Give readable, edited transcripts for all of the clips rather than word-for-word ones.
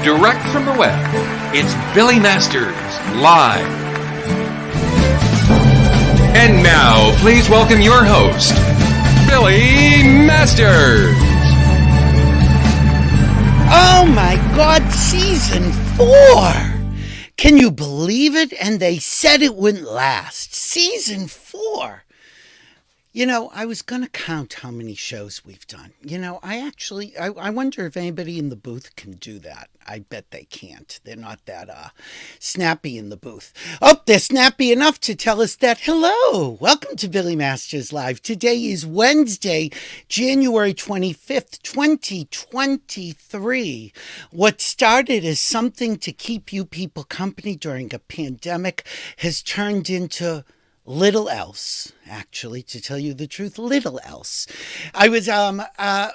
direct from the web, it's Billy Masters Live. And now, please welcome your host, Billy Masters. Oh my God, season 4! Can you believe it? And they said it wouldn't last. Season 4! You know, I was going to count how many shows we've done. You know, I wonder if anybody in the booth can do that. I bet they can't. They're not that snappy in the booth. Oh, they're snappy enough to tell us that, hello, welcome to Billy Masters Live. Today is Wednesday, January 25th, 2023. What started as something to keep you people company during a pandemic has turned into little else, actually, to tell you the truth, little else. I was, I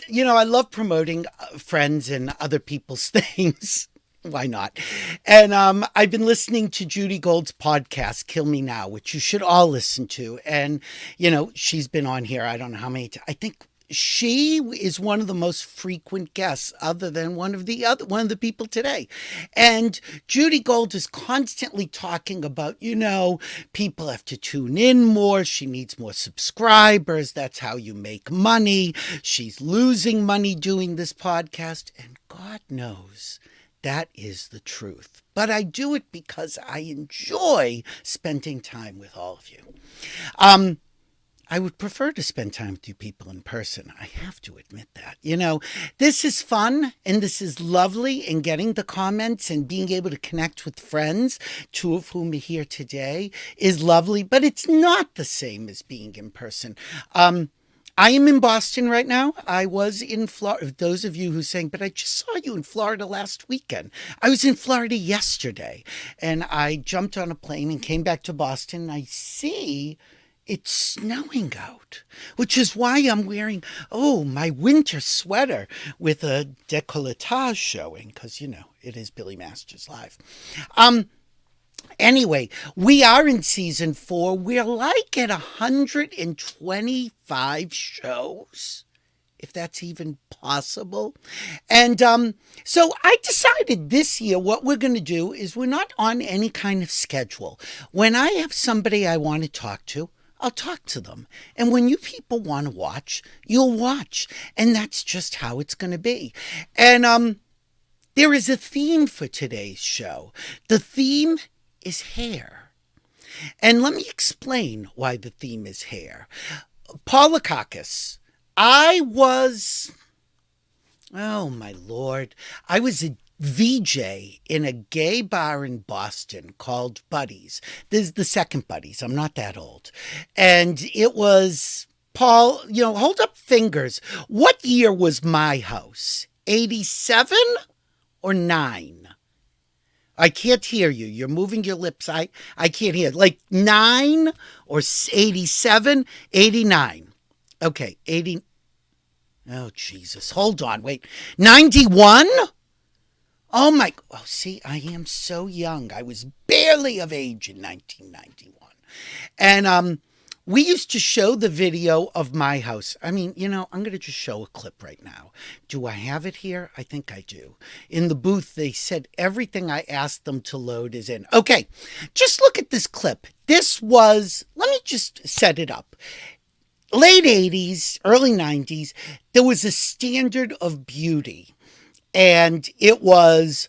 love promoting friends and other people's things. Why not? And I've been listening to Judy Gold's podcast, Kill Me Now, which you should all listen to. And, you know, she's been on here, I don't know how many times. I think she is one of the most frequent guests other than one of the people today. And Judy Gold is constantly talking about, you know, people have to tune in more. She needs more subscribers. That's how you make money. She's losing money doing this podcast. And God knows that is the truth. But I do it because I enjoy spending time with all of you. I would prefer to spend time with you people in person. I have to admit that. You know, this is fun and this is lovely, and getting the comments and being able to connect with friends, two of whom are here today, is lovely, but it's not the same as being in person. I am in Boston right now. I was in Florida. Those of you who saying, but I just saw you in Florida last weekend. I was in Florida yesterday, and I jumped on a plane and came back to Boston. I see it's snowing out, which is why I'm wearing, my winter sweater with a décolletage showing, because, you know, it is Billy Masters Live. Anyway, we are in season 4. We're like at 125 shows, if that's even possible. And so I decided this year what we're going to do is we're not on any kind of schedule. When I have somebody I want to talk to, I'll talk to them. And when you people want to watch, you'll watch. And that's just how it's going to be. And there is a theme for today's show. The theme is hair. And let me explain why the theme is hair. Lekakis. I was a VJ in a gay bar in Boston called Buddies. This is the second Buddies. I'm not that old. And it was, Paul, you know, hold up fingers. What year was my house? 87 or 9? I can't hear you. You're moving your lips. I can't hear. Like 9 or 87, 89. Okay, 80. Oh, Jesus. Hold on. Wait. 91? Oh my, see, I am so young. I was barely of age in 1991. And we used to show the video of my house. I mean, you know, I'm going to just show a clip right now. Do I have it here? I think I do. In the booth, they said everything I asked them to load is in. Okay, just look at this clip. This was, let me just set it up. Late 80s, early 90s, there was a standard of beauty. And it was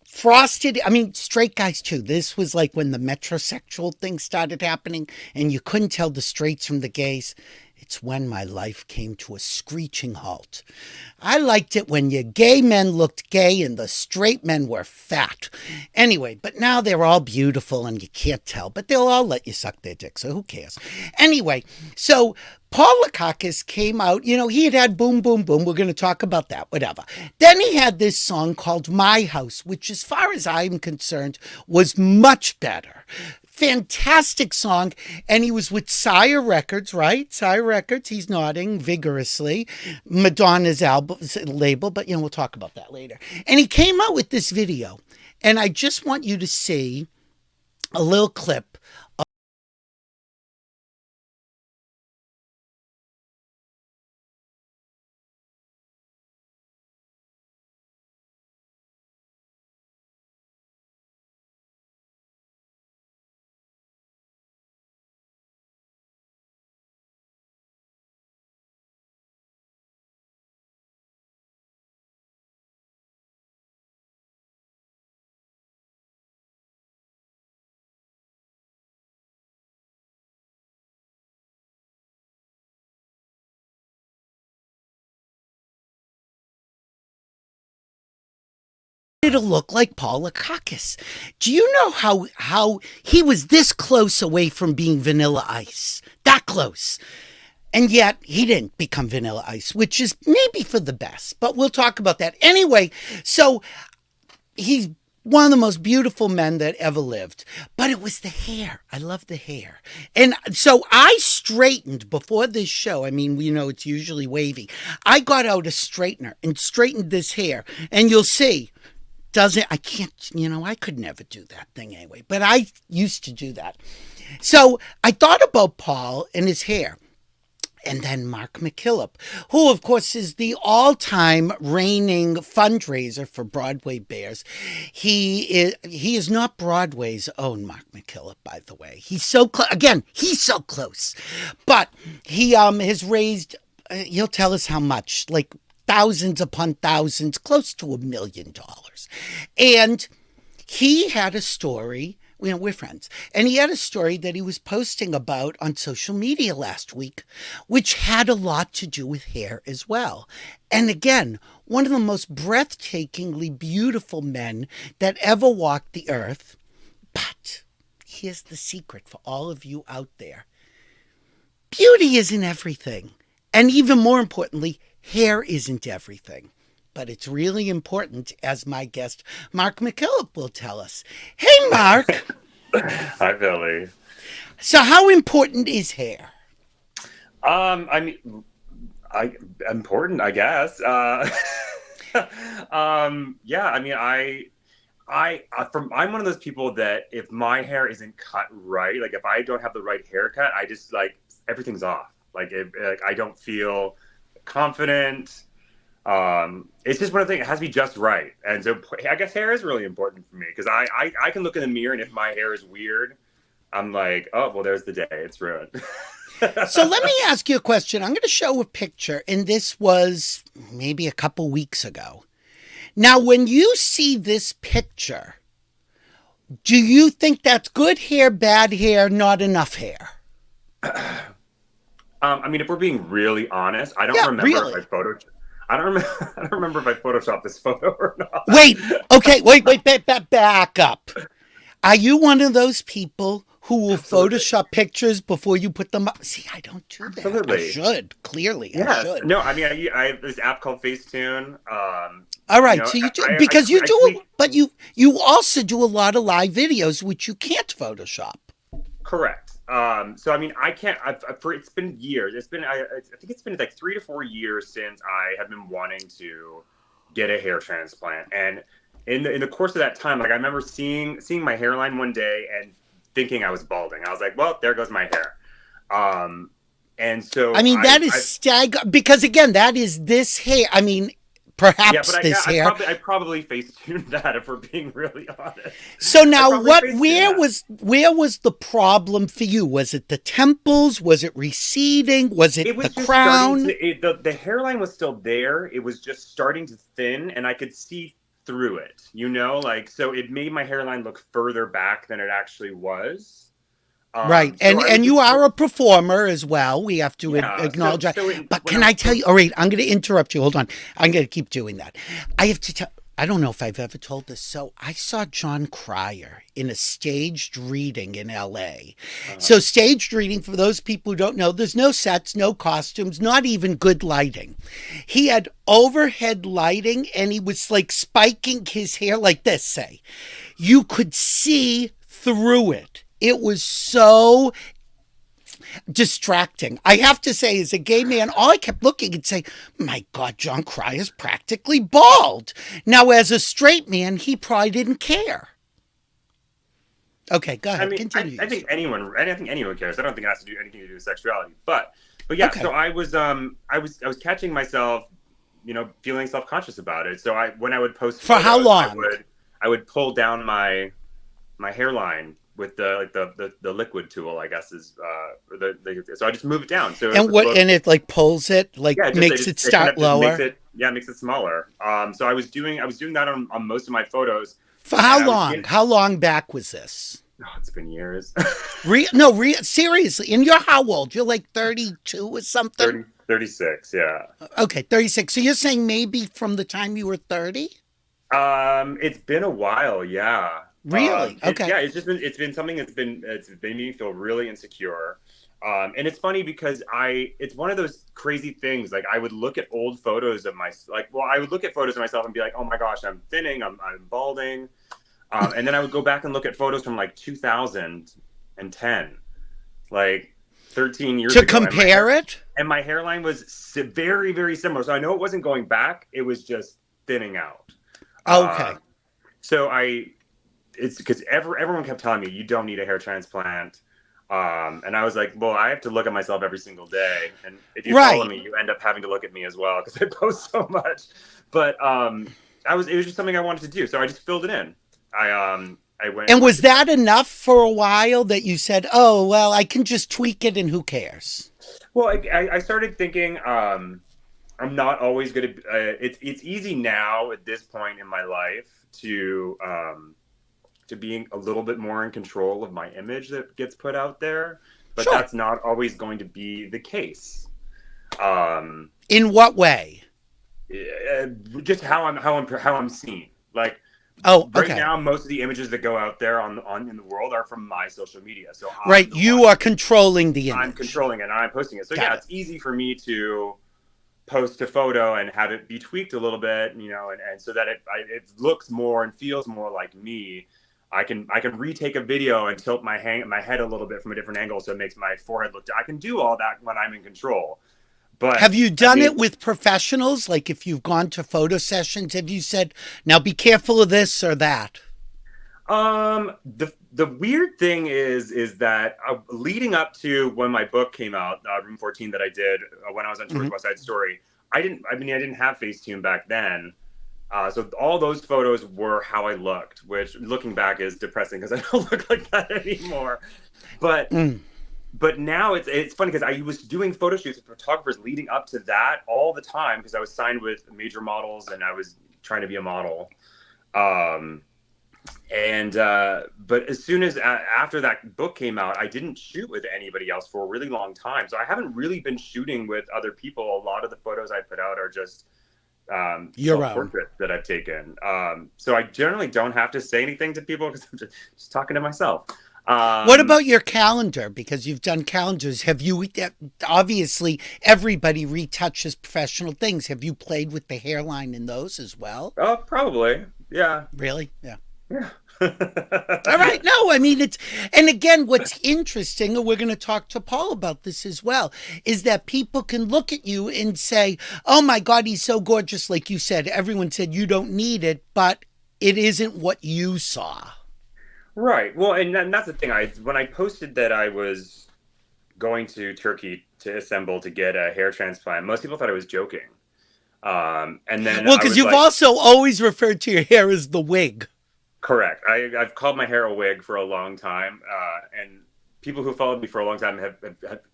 frosted. I mean, straight guys too. This was like when the metrosexual thing started happening and you couldn't tell the straights from the gays. It's when my life came to a screeching halt. I liked it when your gay men looked gay and the straight men were fat. Anyway, but now they're all beautiful and you can't tell, but they'll all let you suck their dick, so who cares? Anyway, so Paul Lekakis came out, you know, he had Boom Boom Boom. We're going to talk about that, whatever. Then he had this song called My House, which as far as I'm concerned was much better. Fantastic song. And he was with Sire Records, right? Sire Records. He's nodding vigorously. Madonna's album label, but you know, we'll talk about that later. And he came out with this video. And I just want you to see a little clip to look like Paul Lekakis. Do you know how he was this close away from being Vanilla Ice? That close. And yet he didn't become Vanilla Ice, which is maybe for the best, but we'll talk about that. Anyway, so he's one of the most beautiful men that ever lived, but it was the hair. I love the hair. And so I straightened before this show. I mean, it's usually wavy. I got out a straightener and straightened this hair, and you'll see. I could never do that thing anyway, but I used to do that. So I thought about Paul and his hair. And then Mark MacKillop, who, of course, is the all-time reigning fundraiser for Broadway Bears. He is not Broadway's own Mark MacKillop, by the way. He's so close. Again, he's so close. But he has raised, he'll tell us how much, like thousands upon thousands, close to $1 million. And he had a story. We're friends. And he had a story that he was posting about on social media last week, which had a lot to do with hair as well. And again, one of the most breathtakingly beautiful men that ever walked the earth. But here's the secret for all of you out there. Beauty isn't everything. And even more importantly, hair isn't everything. But it's really important, as my guest, Mark MacKillop, will tell us. Hey, Mark. Hi, Billy. So how important is hair? Important, I guess. I'm one of those people that if my hair isn't cut right, like if I don't have the right haircut, I just everything's off. I don't feel confident. It's just one of the things, it has to be just right. And so I guess hair is really important for me because I can look in the mirror and if my hair is weird, I'm like, oh, well, there's the day. It's ruined. So let me ask you a question. I'm going to show a picture, and this was maybe a couple weeks ago. Now, when you see this picture, do you think that's good hair, bad hair, not enough hair? If we're being really honest, I don't remember if I photoshopped. I don't remember if I photoshopped this photo or not. Wait, back up. Are you one of those people who will Photoshop pictures before you put them up? See, I don't do that. Absolutely. I should, clearly. Yes. I should. No, I have this app called Facetune. All right, so you do, because you do, but you also do a lot of live videos, which you can't Photoshop. Correct. I can't. It's been years. I think it's been like 3 to 4 years since I have been wanting to get a hair transplant. And in the course of that time, I remember seeing my hairline one day and thinking I was balding. I was like, well, there goes my hair. And so that is because again, that is this hair. Perhaps this hair. I probably Facetuned that if we're being really honest. So now where was the problem for you? Was it the temples? Was it receding? Was it the crown? The hairline was still there. It was just starting to thin and I could see through it, so it made my hairline look further back than it actually was. Right. And you are a performer as well. We have to acknowledge that. But can I tell you? All right, I'm going to interrupt you. Hold on. I'm going to keep doing that. I have to tell. I don't know if I've ever told this. So I saw John Cryer in a staged reading in L.A. So staged reading, for those people who don't know, there's no sets, no costumes, not even good lighting. He had overhead lighting and he was spiking his hair like this, say. You could see through it. It was so distracting. I have to say, as a gay man, all I kept looking and saying, my God, John Cryer's practically bald. Now, as a straight man, he probably didn't care. Okay, go ahead. Continue. I think anyone cares. I don't think it has to do anything to do with sexuality. But yeah, okay. So I was catching myself, feeling self-conscious about it. So when I would post for photos, how long? I would pull down my hairline with the liquid tool, I guess is so I just move it down. So and it pulls it makes it start lower. Makes it smaller. So I was doing that on most of my photos. For how long? How long back was this? Oh, it's been years. Seriously. And you're how old? You're 32 or something? 36, yeah. Okay, 36. So you're saying maybe from the time you were 30? It's been a while, yeah. Really? Okay. Yeah, it's been something it's made me feel really insecure. And it's funny because it's one of those crazy things. Like I would look at old photos of I would look at photos of myself and be like, oh my gosh, I'm thinning, I'm balding. And then I would go back and look at photos from like 2010, like 13 years To ago. compare it? And my hairline was very, very similar. So I know it wasn't going back. It was just thinning out. Okay. So it's because everyone kept telling me you don't need a hair transplant. And I was like, well, I have to look at myself every single day. And if you follow me, you end up having to look at me as well because I post so much. But it was just something I wanted to do. So I just filled it in. I went. And was that enough for a while that you said, oh, well, I can just tweak it and who cares? Well, I started thinking, I'm not always going to, it's easy now at this point in my life to being a little bit more in control of my image that gets put out there, but that's not always going to be the case. In what way? Just how I'm seen. Like, right now, most of the images that go out there on in the world are from my social media. So you are controlling the image. I'm controlling it and I'm posting it. So it's easy for me to post a photo and have it be tweaked a little bit, you know, and so that it looks more and feels more like me. I can retake a video and tilt my head a little bit from a different angle so it makes my forehead look. I can do all that when I'm in control. But have you done it with professionals? Like if you've gone to photo sessions, have you said, now be careful of this or that? The weird thing is that leading up to when my book came out, Room 14, that I did when I was on tour with West Side Story, I didn't have Facetune back then. So all those photos were how I looked, which looking back is depressing because I don't look like that anymore. But now it's funny because I was doing photo shoots with photographers leading up to that all the time because I was signed with major models and I was trying to be a model. But as soon as after that book came out, I didn't shoot with anybody else for a really long time. So I haven't really been shooting with other people. A lot of the photos I put out are just portraits that I've taken. So I generally don't have to say anything to people because I'm just talking to myself. What about your calendar? Because you've done calendars. Have you, obviously everybody retouches professional things. Have you played with the hairline in those as well? Oh, probably. Yeah. Really? Yeah. Yeah. All right. No, I mean, and again, what's interesting, and we're going to talk to Paul about this as well, is that people can look at you and say, oh my God, he's so gorgeous. Like you said, everyone said you don't need it, but it isn't what you saw. Right. Well, and that's the thing. When I posted that I was going to Turkey, to Istanbul, to get a hair transplant, most people thought I was joking. And then because you've also always referred to your hair as the wig. Correct. I've called my hair a wig for a long time, and people who followed me for a long time have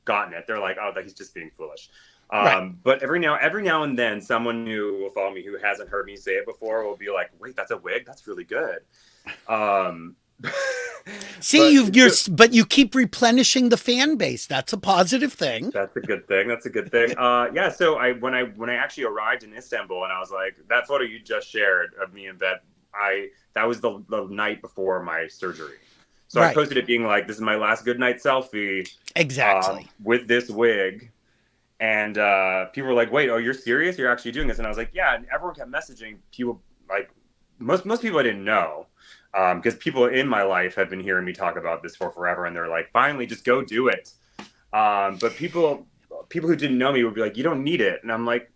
gotten it. They're like, "Oh, he's just being foolish." Right. But every now and then, someone who will follow me who hasn't heard me say it before will be like, "Wait, that's a wig? That's really good." See, but you keep replenishing the fan base. That's a positive thing. That's a good thing. Yeah. So when I actually arrived in Istanbul, and I was like, that photo you just shared of me in bed, that was the night before my surgery. So I posted it being like, this is my last good night selfie. Exactly. With this wig. And people were like, wait, oh, you're serious? You're actually doing this? And I was like, yeah. And everyone kept messaging people, like most people I didn't know. Because people in my life have been hearing me talk about this for forever, and they're like, finally, just go do it. But people who didn't know me would be like, you don't need it. And I'm like,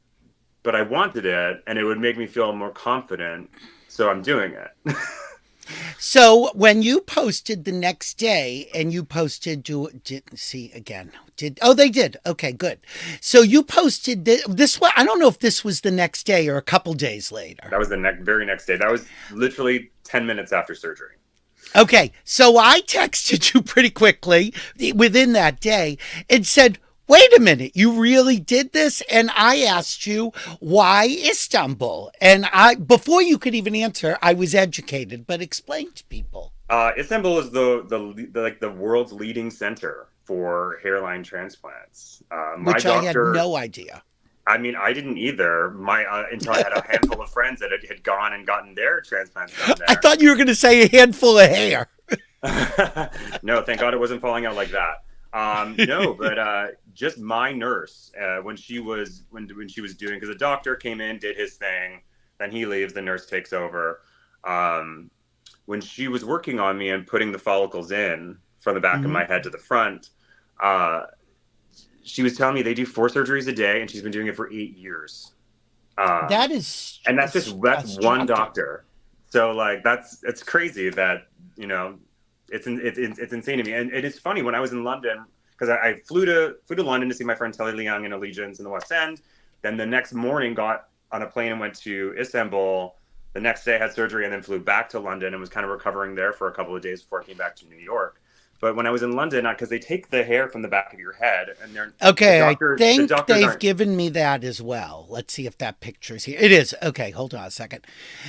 but I wanted it, and it would make me feel more confident, so I'm doing it. So when you posted the next day, and you posted they did. Okay, good. So you posted this one. I don't know if this was the next day or a couple days later. That was the very next day. That was literally 10 minutes after surgery. Okay, so I texted you pretty quickly within that day and said, wait a minute, you really did this? And I asked you, why Istanbul? And before you could even answer, I was educated, but explain to people. Istanbul is the world's leading center for hairline transplants. Which I had no idea. I mean, I didn't either. Until I had a handful of friends that had gone and gotten their transplants done I there. thought you were going to say a handful of hair. No, thank God it wasn't falling out like that. No, but just my nurse when she was doing, because the doctor came in, did his thing, then he leaves, the nurse takes over. When she was working on me and putting the follicles in from the back of my head to the front, she was telling me they do 4 surgeries a day, and she's been doing it for 8 years. That is, and that's one doctor. So like it's crazy that it's insane to me. And it's funny, when I was in London, because I flew to London to see my friend Telly Leung in Allegiance in the West End. Then the next morning got on a plane and went to Istanbul. The next day I had surgery and then flew back to London and was kind of recovering there for a couple of days before I came back to New York. But when I was in London, because they take the hair from the back of your head, and they're okay. I think they've given me that as well. Let's see if that picture's here. It is. Okay, hold on a second.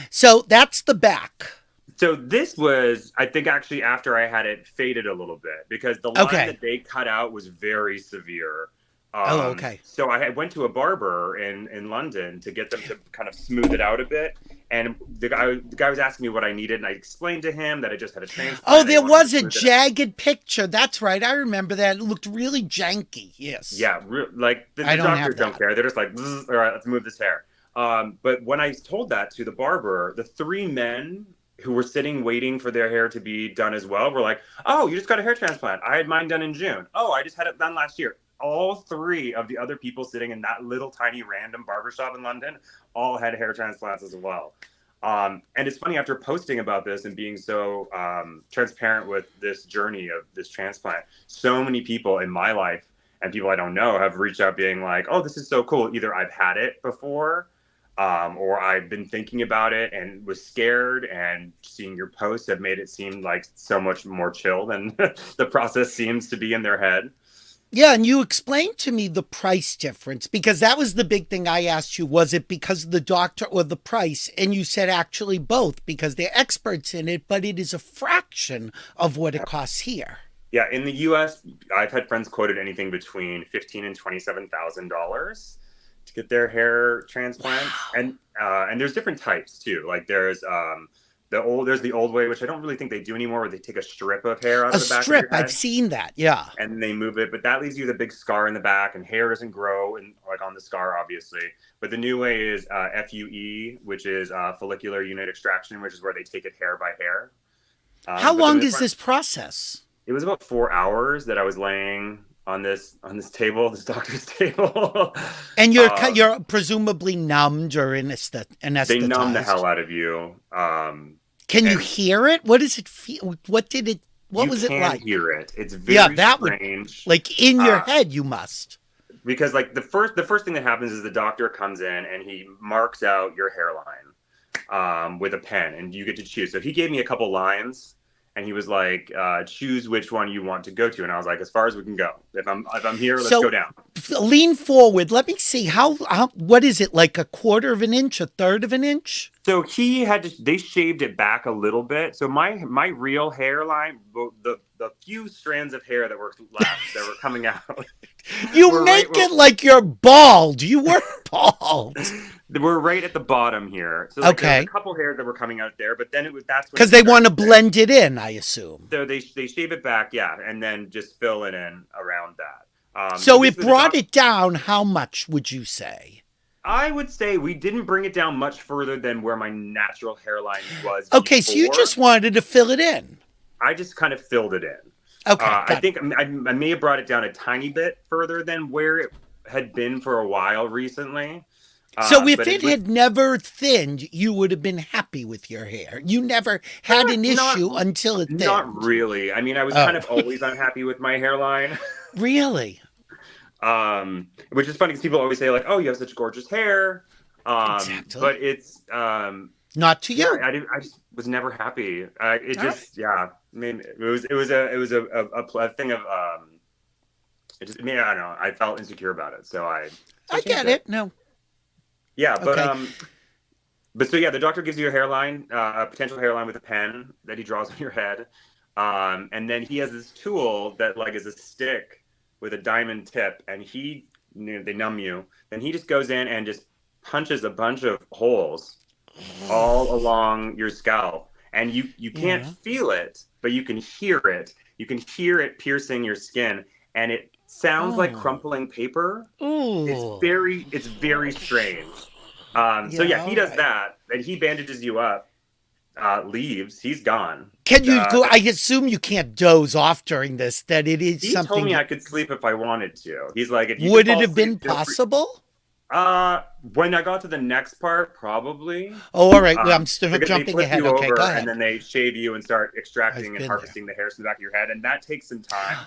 So that's the back. So this was, I think, actually after I had it faded a little bit, because the line that they cut out was very severe. Okay. So I went to a barber in London to get them to kind of smooth it out a bit. And the guy was asking me what I needed, and I explained to him that I just had a transplant. Oh, there was a jagged picture. That's right. I remember that. It looked really janky. Yes. Yeah, like the doctors don't care. They're just like, all right, let's move this hair. But when I told that to the barber, the 3 men who were sitting waiting for their hair to be done as well were like, oh, you just got a hair transplant. I had mine done in June. Oh, I just had it done last year. All 3 of the other people sitting in that little tiny random barbershop in London all had hair transplants as well. And it's funny, after posting about this and being so transparent with this journey of this transplant, so many people in my life and people I don't know have reached out being like, oh, this is so cool. Either I've had it before, or I've been thinking about it and was scared, and seeing your posts have made it seem like so much more chill than the process seems to be in their head. Yeah, and you explained to me the price difference, because that was the big thing I asked you. Was it because of the doctor or the price? And you said actually both, because they're experts in it, but it is a fraction of what it costs here. Yeah, in the U.S., I've had friends quoted anything between $15,000 and $27,000 to get their hair transplant. Wow. And there's different types too. Like there's the old way, which I don't really think they do anymore, where they take a strip of hair out of the back of your head. I've seen that, yeah. And they move it, but that leaves you with a big scar in the back, and hair doesn't grow on the scar, obviously. But the new way is FUE, which is follicular unit extraction, which is where they take it hair by hair. How long is this process? It was about 4 hours that I was laying on this table, this doctor's table. And you're presumably numbed or anesthetized. They numb the hell out of you. Can you hear it? What does it feel? What was it like? You can't hear it. It's very strange. Like in your head, you must. Because like the first thing that happens is the doctor comes in and he marks out your hairline with a pen, and you get to choose. So he gave me a couple lines. And he was like, choose which one you want to go to. And I was like, as far as we can go. If I'm here, let's go down. Lean forward. Let me see. What is it, like a quarter of an inch, a third of an inch? So they shaved it back a little bit. So my real hairline, the few strands of hair that were left that were coming out. You make it like you're bald. You were bald. We're right at the bottom here. So there's a couple hairs that were coming out there, but then that's because they want to blend it in, I assume. So they shave it back, yeah, and then just fill it in around that. So it brought it down. How much would you say? I would say we didn't bring it down much further than where my natural hairline was. Okay, before. So you just wanted to fill it in. I just kind of filled it in. Okay. I think I may have brought it down a tiny bit further than where it had been for a while recently. So if it had never thinned, you would have been happy with your hair. You never had an issue until it thinned. Not really. I mean, I was kind of always unhappy with my hairline. Really? Which is funny because people always say like, "Oh, you have such gorgeous hair." Exactly. But it's not to you. Yeah, I just was never happy. I mean, it was a thing of I don't know. I felt insecure about it, so I get it. No. Yeah, but so yeah, the doctor gives you a hairline, a potential hairline with a pen that he draws on your head, and then he has this tool that like is a stick with a diamond tip, and he they numb you. Then he just goes in and just punches a bunch of holes all along your scalp, and you can't feel it, but you can hear it. You can hear it piercing your skin, and it sounds like crumpling paper. Ooh. It's very strange. So yeah, he does that, and he bandages you up, leaves. He's gone. Can you go? I assume you can't doze off during this. That it is he something. Told me I could sleep if I wanted to. He's like, if you would it have been possible? When I got to the next part, probably. Oh, all right. I'm still jumping ahead. Okay, over, go ahead. And then they shave you and start extracting and harvesting the hairs from the back of your head, and that takes some time.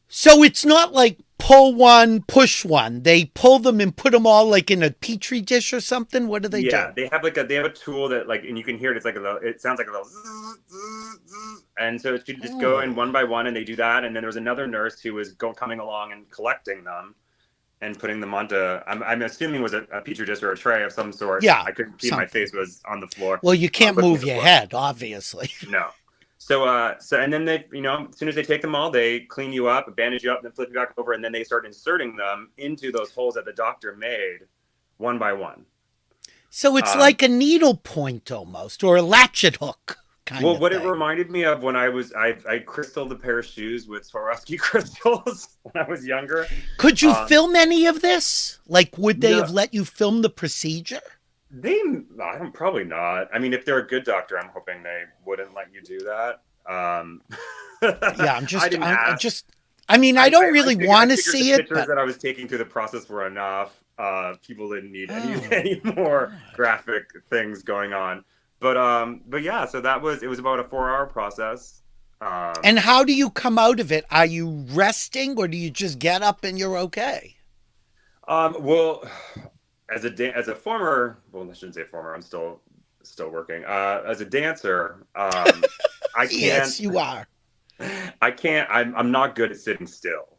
So it's not like pull one, push one. They pull them and put them all like in a petri dish or something. What do they do? Yeah, they have a tool that like, and you can hear it. It's like it sounds like a little zzz, zzz, zzz. And so you just go in one by one, and they do that. And then there was another nurse who was coming along and collecting them and putting them onto, I'm assuming was a petri dish or a tray of some sort. Yeah, I couldn't see, my face was on the floor. Well, you can't move your head, obviously. No. So and then they, as soon as they take them all, they clean you up, bandage you up, then flip you back over, and then they start inserting them into those holes that the doctor made, one by one. So it's like a needle point almost, or a latchet hook. Well, what it reminded me of when I crystalled a pair of shoes with Swarovski crystals when I was younger. Could you film any of this? Like, would they have let you film the procedure? Probably not. I mean, if they're a good doctor, I'm hoping they wouldn't let you do that. Yeah, I don't really want to see it. Pictures that I was taking through the process were enough. People didn't need any more graphic things going on. But yeah, so it was about a 4-hour process. And how do you come out of it? Are you resting, or do you just get up and you're okay? Well, as a former, well, I shouldn't say former, I'm still working. As a dancer, I can't. Yes, you are. I can't. I'm not good at sitting still.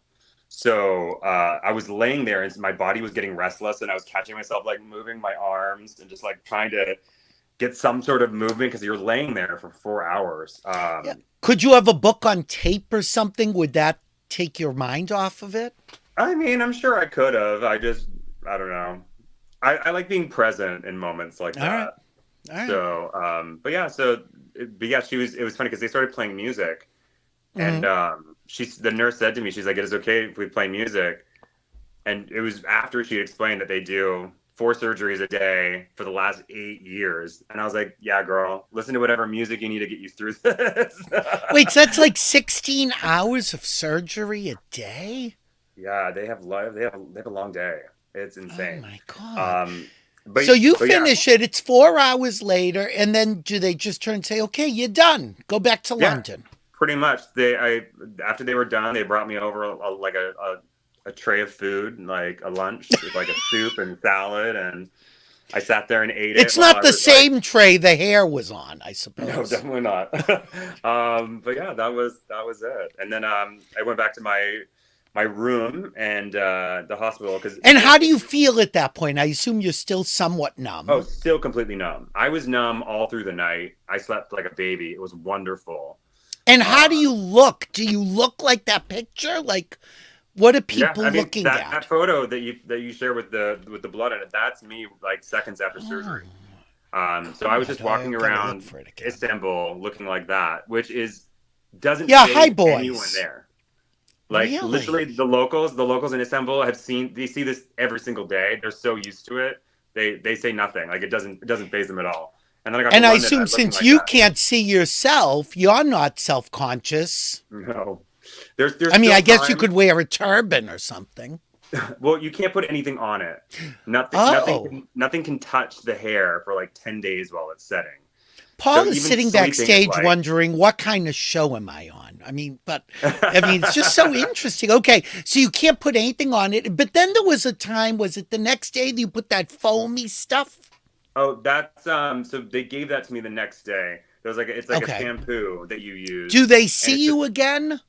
So I was laying there, and my body was getting restless, and I was catching myself like moving my arms and just like trying to get some sort of movement because you're laying there for 4 hours. Yeah. Could you have a book on tape or something? Would that take your mind off of it? I mean, I'm sure I could have. I don't know. I like being present in moments like that. All right. So, it was funny because they started playing music, and the nurse said to me, she's like, "It is okay if we play music," and it was after she explained that they do 4 surgeries a day for the last 8 years, and I was like, "Yeah, girl, listen to whatever music you need to get you through this." Wait, so that's like 16 hours of surgery a day? Yeah, they have a long day. It's insane. Oh my God. Finish it. It's 4 hours later, and then do they just turn and say, "Okay, you're done. Go back to London"? Pretty much. After they were done, they brought me over a tray of food, like a lunch with like a soup and salad, and I sat there and ate it. It's not the same tray the hair was on, I suppose. No, definitely not. But yeah, that was it. And then I went back to my room and the hospital. And how do you feel at that point? I assume you're still somewhat numb. Oh, still completely numb. I was numb all through the night. I slept like a baby. It was wonderful. And how do you look? Do you look like that picture? Like, what are people looking at? That photo that you share with the blood in it, that's me like seconds after surgery. So I was just walking around Istanbul looking like that, which doesn't hi boys. Anyone there. Like literally the locals in Istanbul they see this every single day. They're so used to it. They say nothing. Like it doesn't faze them at all. And then I assume since you can't see yourself, you're not self-conscious. No. I guess you could wear a turban or something. Well, you can't put anything on it. Nothing can touch the hair for like 10 days while it's setting. Paul is sitting backstage wondering, what kind of show am I on? It's just so interesting. Okay, so you can't put anything on it. But then there was a time, was it the next day that you put that foamy stuff? Oh, that's so they gave that to me the next day. It's like a shampoo that you use. Do they see you again?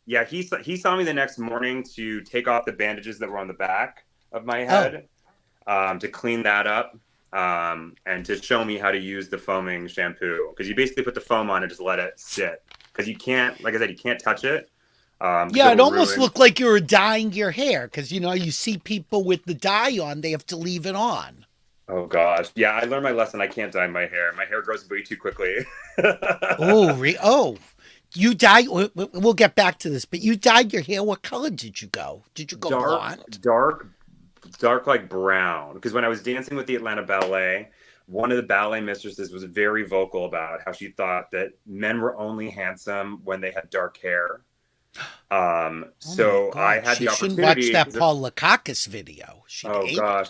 Yeah, he saw me the next morning to take off the bandages that were on the back of my head, to clean that up, and to show me how to use the foaming shampoo. Because you basically put the foam on and just let it sit. Because you can't, like I said, you can't touch it. Yeah, it almost looked like you were dyeing your hair because, you see people with the dye on, they have to leave it on. Oh gosh, yeah, I learned my lesson. I can't dye my hair. My hair grows way too quickly. Oh, you dyed, we'll get back to this, but you dyed your hair. What color did you go? Did you go Dark, blonde? dark, dark like brown. Because when I was dancing with the Atlanta Ballet, one of the ballet mistresses was very vocal about how she thought that men were only handsome when they had dark hair. Oh my So I God. had She the shouldn't watch opportunity. that Paul Lekakis video. She'd Oh hate it. gosh.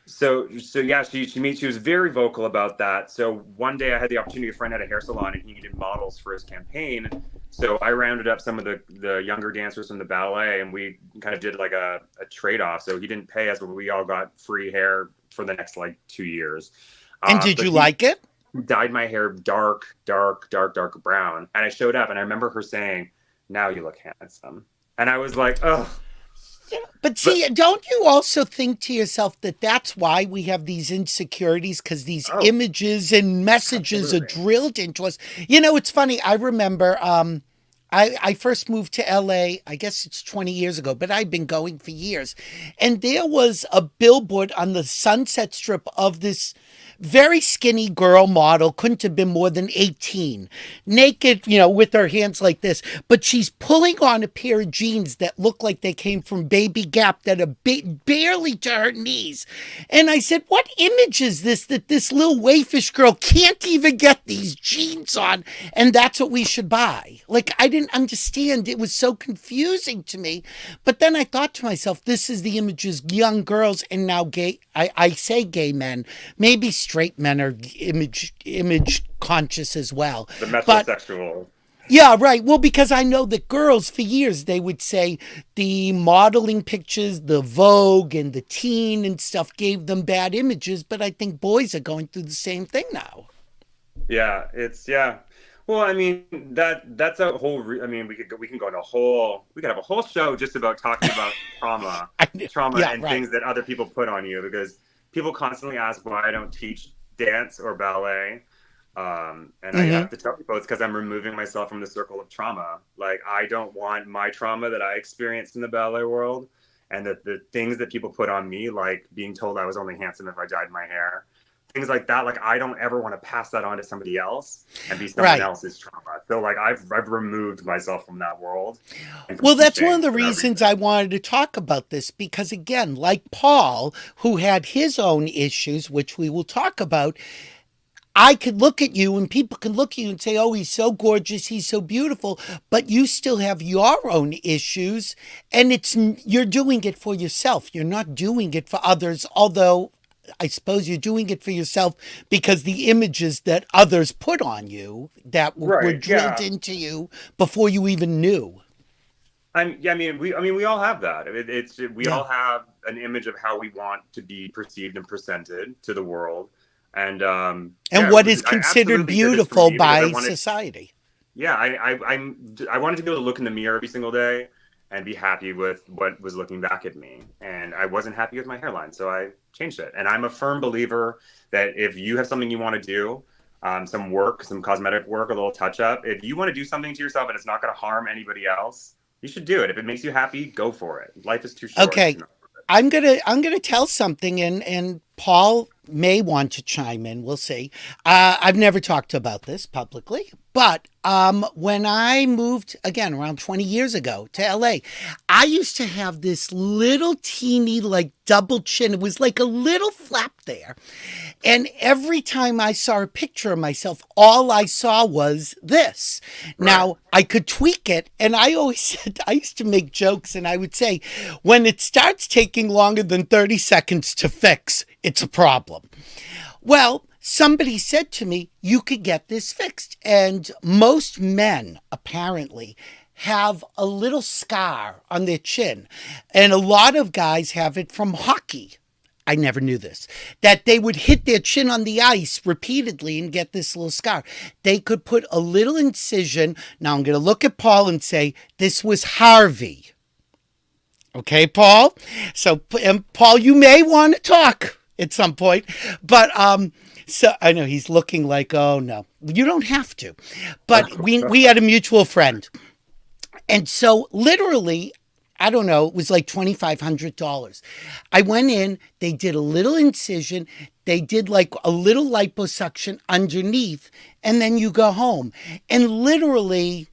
So yeah, she was very vocal about that. So one day I had the opportunity. A friend had a hair salon and he needed models for his campaign. So I rounded up some of the younger dancers from the ballet and we kind of did like a trade off. So he didn't pay us, but we all got free hair for the next like 2 years. And did But you he like it? dyed my hair dark, dark, dark, dark brown. And I showed up and I remember her saying, "Now you look handsome." And I was like, "Oh." But see, don't you also think to yourself that that's why we have these insecurities? Because these Oh, images and messages are absolutely. drilled into us. It's funny. I remember I first moved to LA, I guess it's 20 years ago, but I'd been going for years. And there was a billboard on the Sunset Strip of this very skinny girl model, couldn't have been more than 18, naked, with her hands like this. But she's pulling on a pair of jeans that look like they came from Baby Gap that are barely to her knees. And I said, what image is this that this little waifish girl can't even get these jeans on? And that's what we should buy. Like, I didn't understand. It was so confusing to me. But then I thought to myself, this is the images young girls and now gay, I say gay men, maybe straight men are image conscious as well. The But metrosexual. yeah, right. Well, because I know that girls for years they would say the modeling pictures, the Vogue and the teen and stuff gave them bad images, but I think boys are going through the same thing now. Yeah, yeah. Well, I mean that's a whole. I mean, we can go on we could have a whole show just about talking about trauma Yeah, and right. things that other people put on you because people constantly ask why I don't teach dance or ballet, and I Hmm. have to tell people it's because I'm removing myself from the circle of trauma. Like I don't want my trauma that I experienced in the ballet world, and that the things that people put on me, like being told I was only handsome if I dyed my hair things like that. Like I don't ever want to pass that on to somebody else and be someone Right. else's trauma. So like I've removed myself from that world and from Well, that's one of teaching the for that reasons reason. I wanted to talk about this because, again, like Paul, who had his own issues, which we will talk about, I could look at you and people can look at you and say, oh, he's so gorgeous, he's so beautiful, but you still have your own issues and you're doing it for yourself. You're not doing it for others, although I suppose you're doing it for yourself because the images that others put on you that were Right. drilled Yeah. into you before you even knew. I mean we all have that. We Yeah. all have an image of how we want to be perceived and presented to the world. And And yeah, what is I considered absolutely did this for beautiful me because I by wanted society. yeah, I wanted to be able to look in the mirror every single day and be happy with what was looking back at me. And I wasn't happy with my hairline, so I changed it. And I'm a firm believer that if you have something you want to do, some work, some cosmetic work, a little touch up, if you want to do something to yourself and it's not going to harm anybody else, you should do it. If it makes you happy, go for it. Life is too short. Okay, I'm gonna tell something, and Paul may want to chime in. We'll see. I've never talked about this publicly, but when I moved again around 20 years ago to LA, I used to have this little teeny like double chin. It was like a little flap there, and every time I saw a picture of myself, all I saw was this. Right. Now, I could tweak it, and I always said, I used to make jokes, and I would say, when it starts taking longer than 30 seconds to fix, it's a problem. Well, somebody said to me, you could get this fixed. And most men, apparently, have a little scar on their chin. And a lot of guys have it from hockey. I never knew this, that they would hit their chin on the ice repeatedly and get this little scar. They could put a little incision. Now I'm going to look at Paul and say, this was Harvey. Okay, Paul? So, Paul, you may want to talk at some point, but so I know he's looking like, oh no, you don't have to. But we had a mutual friend, And so literally, I don't know, it was like $2,500. I went in, they did a little incision, they did like a little liposuction underneath, and then you go home. And literally,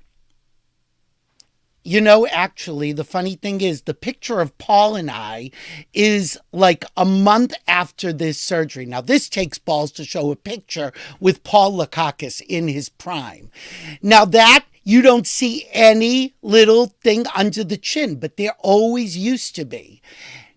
actually, the funny thing is the picture of Paul and I is like a month after this surgery. Now, this takes balls to show a picture with Paul Lekakis in his prime. Now, that you don't see any little thing under the chin, but there always used to be.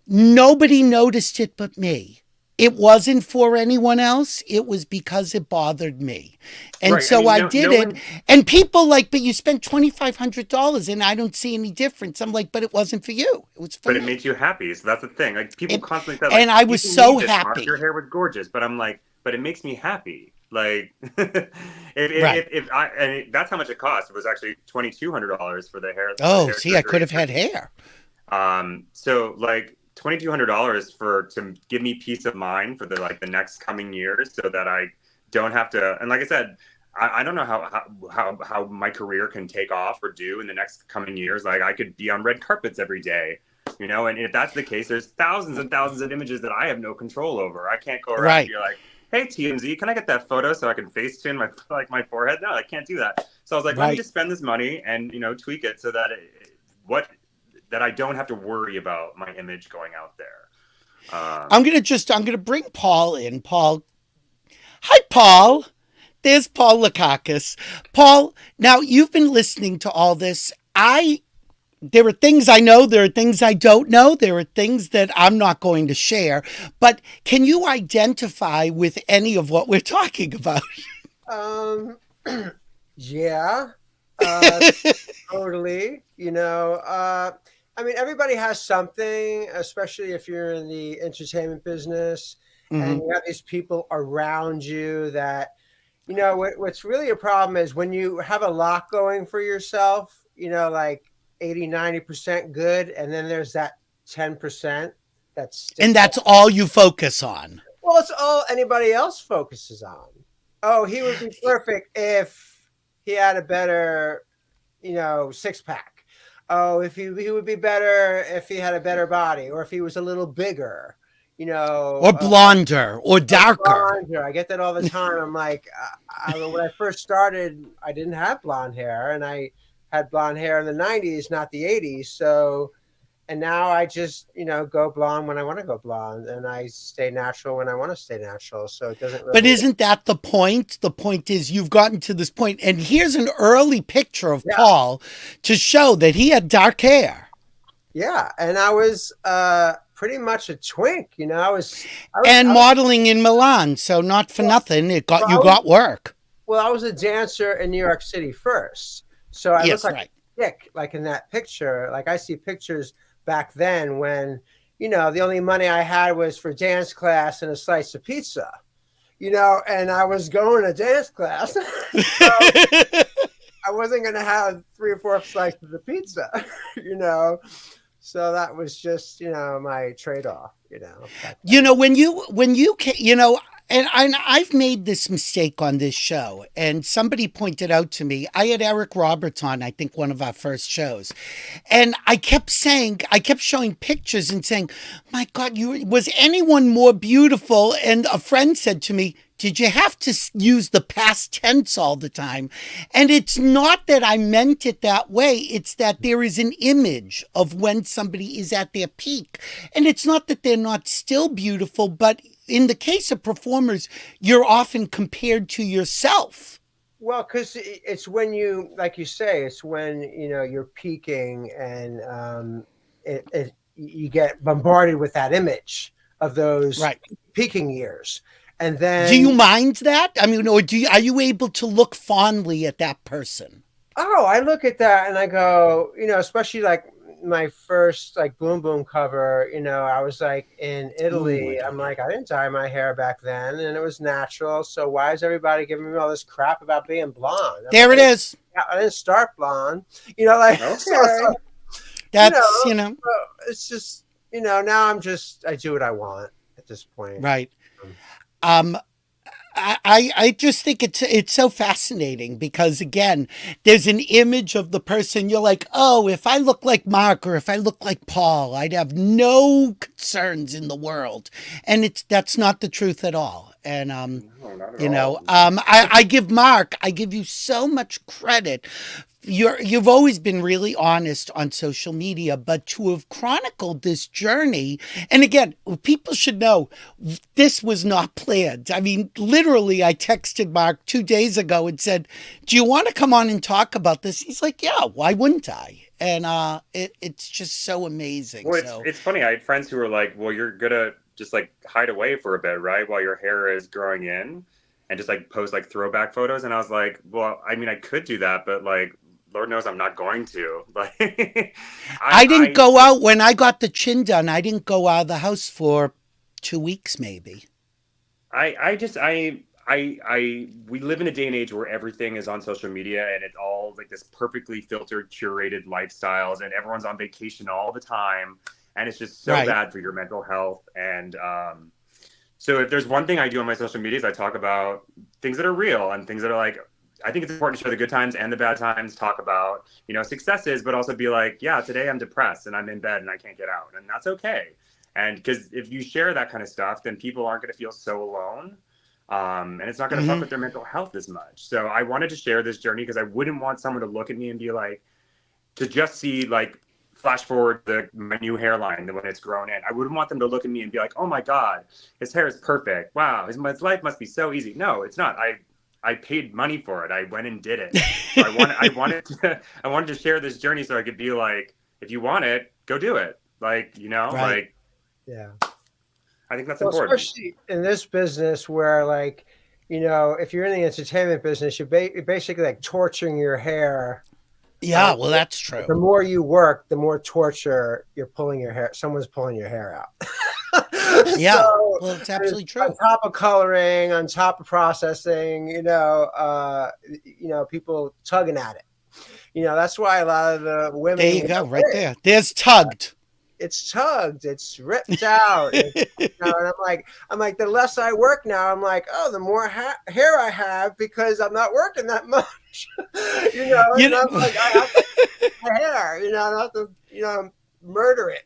Nobody noticed it but me. It wasn't for anyone else. It was because it bothered me. And Right. so I did it. One... And people like, but you spent $2,500 and I don't see any difference. I'm like, but it wasn't for you. It was for me. But it made you happy. So that's the thing. Like people constantly say, like, and I was so happy. Mark, your hair was gorgeous. But I'm like, but it makes me happy. Like, that's how much it cost. It was actually $2,200 for the hair. Oh, see, I could have had hair. So like $2,200 to give me peace of mind for the next coming years, so that I don't have to. And like I said, I don't know how my career can take off or do in the next coming years. Like I could be on red carpets every day, and if that's the case, there's thousands and thousands of images that I have no control over. I can't go around and be like, hey, TMZ, can I get that photo so I can face tune my forehead? No, I can't do that. So I was like, let me just spend this money and, tweak it so that that I don't have to worry about my image going out there. I'm going to bring Paul in. Paul. Hi, Paul. There's Paul Lekakis. Paul, now you've been listening to all this. There are things I know. There are things I don't know. There are things that I'm not going to share. But can you identify with any of what we're talking about? Yeah, totally. I mean, everybody has something, especially if you're in the entertainment business, and you have these people around you that, what's really a problem is when you have a lot going for yourself, like 80-90% good, and then there's that 10% that's all you focus on. Well, it's all anybody else focuses on. Oh, he would be perfect if he had a better six-pack. Oh, if he would be better if he had a better body, or if he was a little bigger, or blonder, or darker. Blonder. I get that all the time. I'm like, when I first started, I didn't have blonde hair, and I had blonde hair in the 90s, not the 80s. So, and now I just, go blonde when I want to go blonde, and I stay natural when I want to stay natural. So it doesn't really. But isn't that the point? The point is you've gotten to this point, and here's an early picture of Paul to show that he had dark hair. Yeah, and I was pretty much a twink, I was modeling in Milan, so not for nothing. You got work. Well, I was a dancer in New York City first, so I looked like a dick, like in that picture. Like I see pictures back then when, the only money I had was for dance class and a slice of pizza, and I was going to dance class. So I wasn't going to have 3 or 4 slices of pizza, So that was just, my trade-off, when you can, and I've made this mistake on this show, and somebody pointed out to me, I had Eric Roberts on, I think one of our first shows, and I kept showing pictures and saying, my God, was anyone more beautiful? And a friend said to me, did you have to use the past tense all the time? And it's not that I meant it that way. It's that there is an image of when somebody is at their peak. And it's not that they're not still beautiful, but in the case of performers, you're often compared to yourself. Well, because it's when you, like you say, it's when, you're peaking and you get bombarded with that image of those peaking years. And then, do you mind that? I mean, or are you able to look fondly at that person? Oh, I look at that and I go, especially like my first Boom Boom cover, I was in Italy. I'm like, I didn't dye my hair back then, and it was natural. So why is everybody giving me all this crap about being blonde? There it is. I didn't start blonde, Okay. So, that's it's just now I do what I want at this point. Right. I just think it's so fascinating because again, there's an image of the person you're like, oh, if I look like Mark or if I look like Paul, I'd have no concerns in the world, and that's not the truth at all. And No, not at all. I give you so much credit. You've always been really honest on social media, but to have chronicled this journey, and again, people should know this was not planned. I mean, literally, I texted Mark 2 days ago and said, "Do you want to come on and talk about this?" He's like, "Yeah, why wouldn't I?" And it's just so amazing. Well, it's funny. I had friends who were like, "Well, you're gonna just like hide away for a bit, right, while your hair is growing in, and just like post like throwback photos." And I was like, "Well, I mean, I could do that, but like." Lord knows I'm not going to. Like, I didn't go out when I got the chin done. I didn't go out of the house for 2 weeks, maybe. We live in a day and age where everything is on social media and it's all like this perfectly filtered, curated lifestyles, and everyone's on vacation all the time, and it's just so bad for your mental health. And so if there's one thing I do on my social media is I talk about things that are real and things that are like. I think it's important to show the good times and the bad times, talk about, successes, but also be like, yeah, today I'm depressed and I'm in bed and I can't get out. And that's okay. And because if you share that kind of stuff, then people aren't going to feel so alone. And it's not going to fuck with their mental health as much. So I wanted to share this journey because I wouldn't want someone to look at me and be like, to just see like, flash forward my new hairline when it's grown in. I wouldn't want them to look at me and be like, oh my God, his hair is perfect. Wow, his life must be so easy. No, it's not. I paid money for it. I went and did it. So I wanted to share this journey so I could be like, if you want it, go do it. Like, like, yeah. I think that's important. Especially in this business where like, if you're in the entertainment business, you're basically like torturing your hair. Yeah, well, that's true. The more you work, the more torture you're pulling your hair. Someone's pulling your hair out. Yeah, well, it's absolutely true. On top of coloring, on top of processing, people tugging at it. That's why a lot of the women. There you go, right there. There's tugged. It's tugged. It's ripped out. And I'm like, the less I work now, I'm like, oh, the more hair I have because I'm not working that much. And I'm like, I have to my hair. I have to, murder it.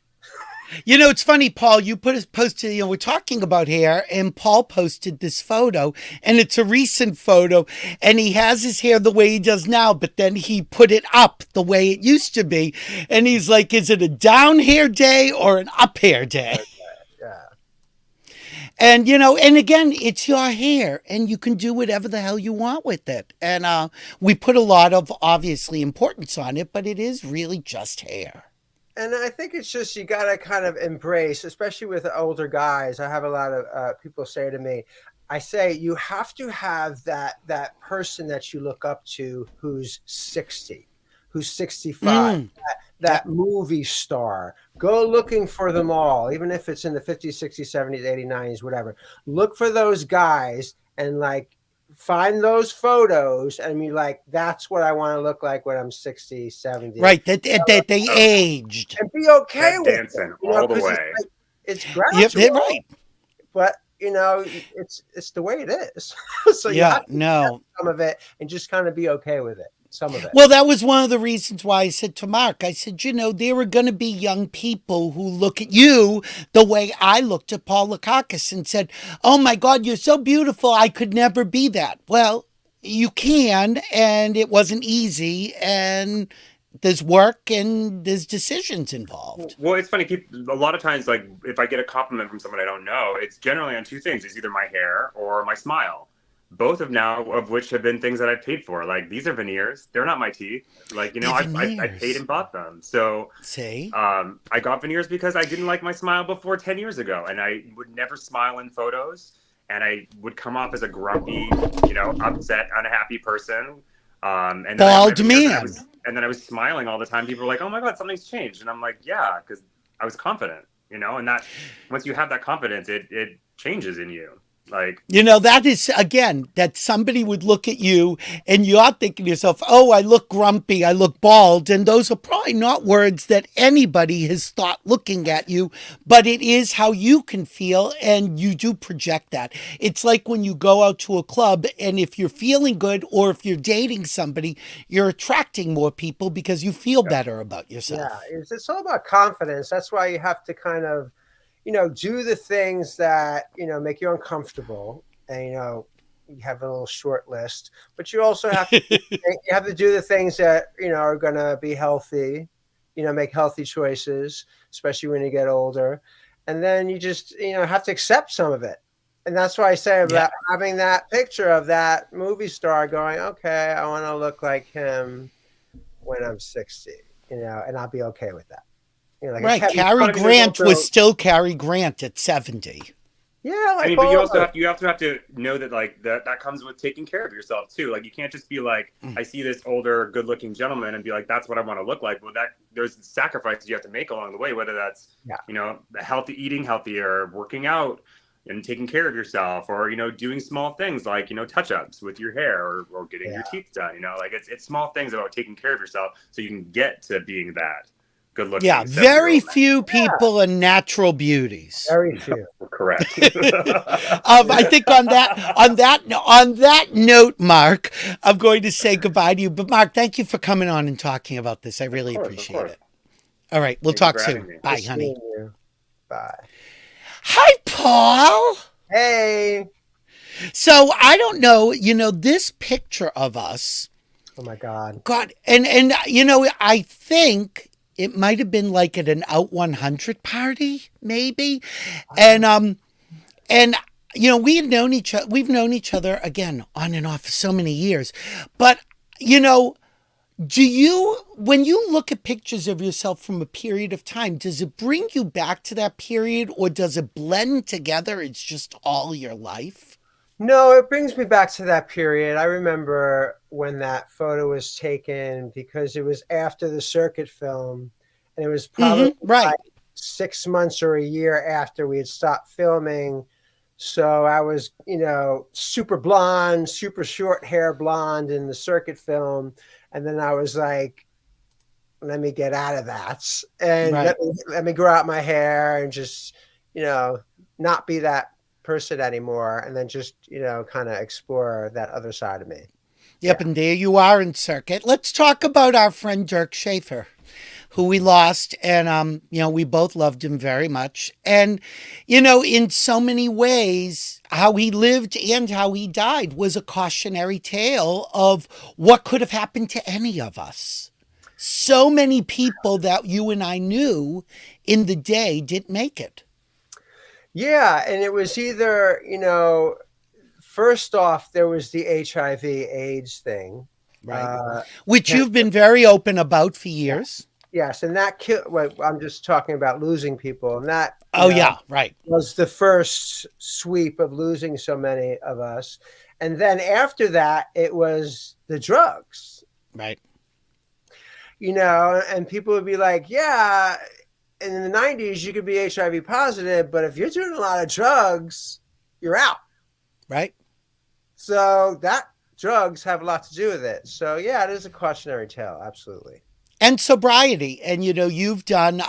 It's funny, Paul, you posted, we're talking about hair, and Paul posted this photo, and it's a recent photo, and he has his hair the way he does now, but then he put it up the way it used to be, and he's like, is it a down hair day or an up hair day? Yeah. And, and again, it's your hair, and you can do whatever the hell you want with it. And we put a lot of, obviously, importance on it, but it is really just hair. And I think it's just you got to kind of embrace, especially with the older guys. I have a lot of people say to me, I say, you have to have that person that you look up to who's 60, who's 65, that movie star. Go looking for them all, even if it's in the 50s, 60s, 70s, 80s, 90s, whatever. Look for those guys and like, find those photos and be like, that's what I want to look like when I'm 60, 70. Right, that they aged. And be okay with dancing it. All the way. It's gradual. Yep, right. But, it's the way it is. So you have to have some of it and just kind of be okay with it. Some of it. Well, that was one of the reasons why I said to Mark, I said, there are going to be young people who look at you the way I looked at Paul Lekakis and said, oh my God, you're so beautiful. I could never be that. Well, you can, and it wasn't easy, and there's work and there's decisions involved. Well, it's funny. A lot of times, like if I get a compliment from someone I don't know, it's generally on two things. It's either my hair or my smile. Both of which have been things that I've paid for. Like, these are veneers. They're not my teeth. Like, I paid and bought them. So, I got veneers because I didn't like my smile before 10 years ago. And I would never smile in photos. And I would come off as a grumpy, upset, unhappy person. And bald man. And then I was smiling all the time. People were like, oh my God, something's changed. And I'm like, yeah, because I was confident, and that once you have that confidence, it changes in you. Like, that is, again, that somebody would look at you and you're thinking to yourself, oh, I look grumpy, I look bald. And those are probably not words that anybody has thought looking at you, but it is how you can feel, and you do project that. It's like when you go out to a club, and if you're feeling good or if you're dating somebody, you're attracting more people because you feel better about yourself. Yeah, it's all about confidence. That's why you have to kind of, do the things that, make you uncomfortable. And, you have a little short list, but you also have to, do the things that, are going to be healthy, make healthy choices, especially when you get older. And then you just, have to accept some of it. And that's why I say about having that picture of that movie star going, okay, I want to look like him when I'm 60, and I'll be okay with that. Like right. Cary Grant was still Cary Grant at 70. Yeah, I mean, but you also have to know that like that comes with taking care of yourself too. Like you can't just be like, I see this older, good-looking gentleman and be like, that's what I want to look like. Well, there's sacrifices you have to make along the way, whether that's eating healthier, working out, and taking care of yourself, or doing small things like touch-ups with your hair, or getting your teeth done. Like it's small things about taking care of yourself so you can get to being that good looking. Yeah, very few people are natural beauties. Very few. Correct. I think on that note, Mark, I'm going to say goodbye to you. But Mark, thank you for coming on and talking about this. I really appreciate it. All right, we'll talk soon. Bye, honey. Bye. Hi, Paul. Hey. So I don't know, this picture of us. Oh my God. God, and I think it might have been like at an Out 100 party, maybe. And we've known each other again on and off for so many years. But, when you look at pictures of yourself from a period of time, does it bring you back to that period, or does it blend together? It's just all your life? No, it brings me back to that period. I remember when that photo was taken because it was after the circuit film, and it was probably like 6 months or a year after we had stopped filming. So I was, super blonde, super short hair blonde in the circuit film. And then I was like, let me get out of that and let me grow out my hair and just, not be that person anymore, and then just kind of explore that other side of me. Yep. And there you are in circuit. Let's talk about our friend Dirk Schaefer, who we lost, and we both loved him very much. And in so many ways, how he lived and how he died was a cautionary tale of what could have happened to any of us. So many people that you and I knew in the day didn't make it. Yeah, and it was either, first off, there was the HIV/AIDS thing. Right. Which you've been very open about for years. Yes, and that I'm just talking about losing people, and that was the first sweep of losing so many of us. And then after that, it was the drugs. Right. And people would be like, yeah, in the 90s, you could be HIV positive, but if you're doing a lot of drugs, you're out. Right. So that drugs have a lot to do with it. So, yeah, it is a cautionary tale. Absolutely. And sobriety. And, you've done,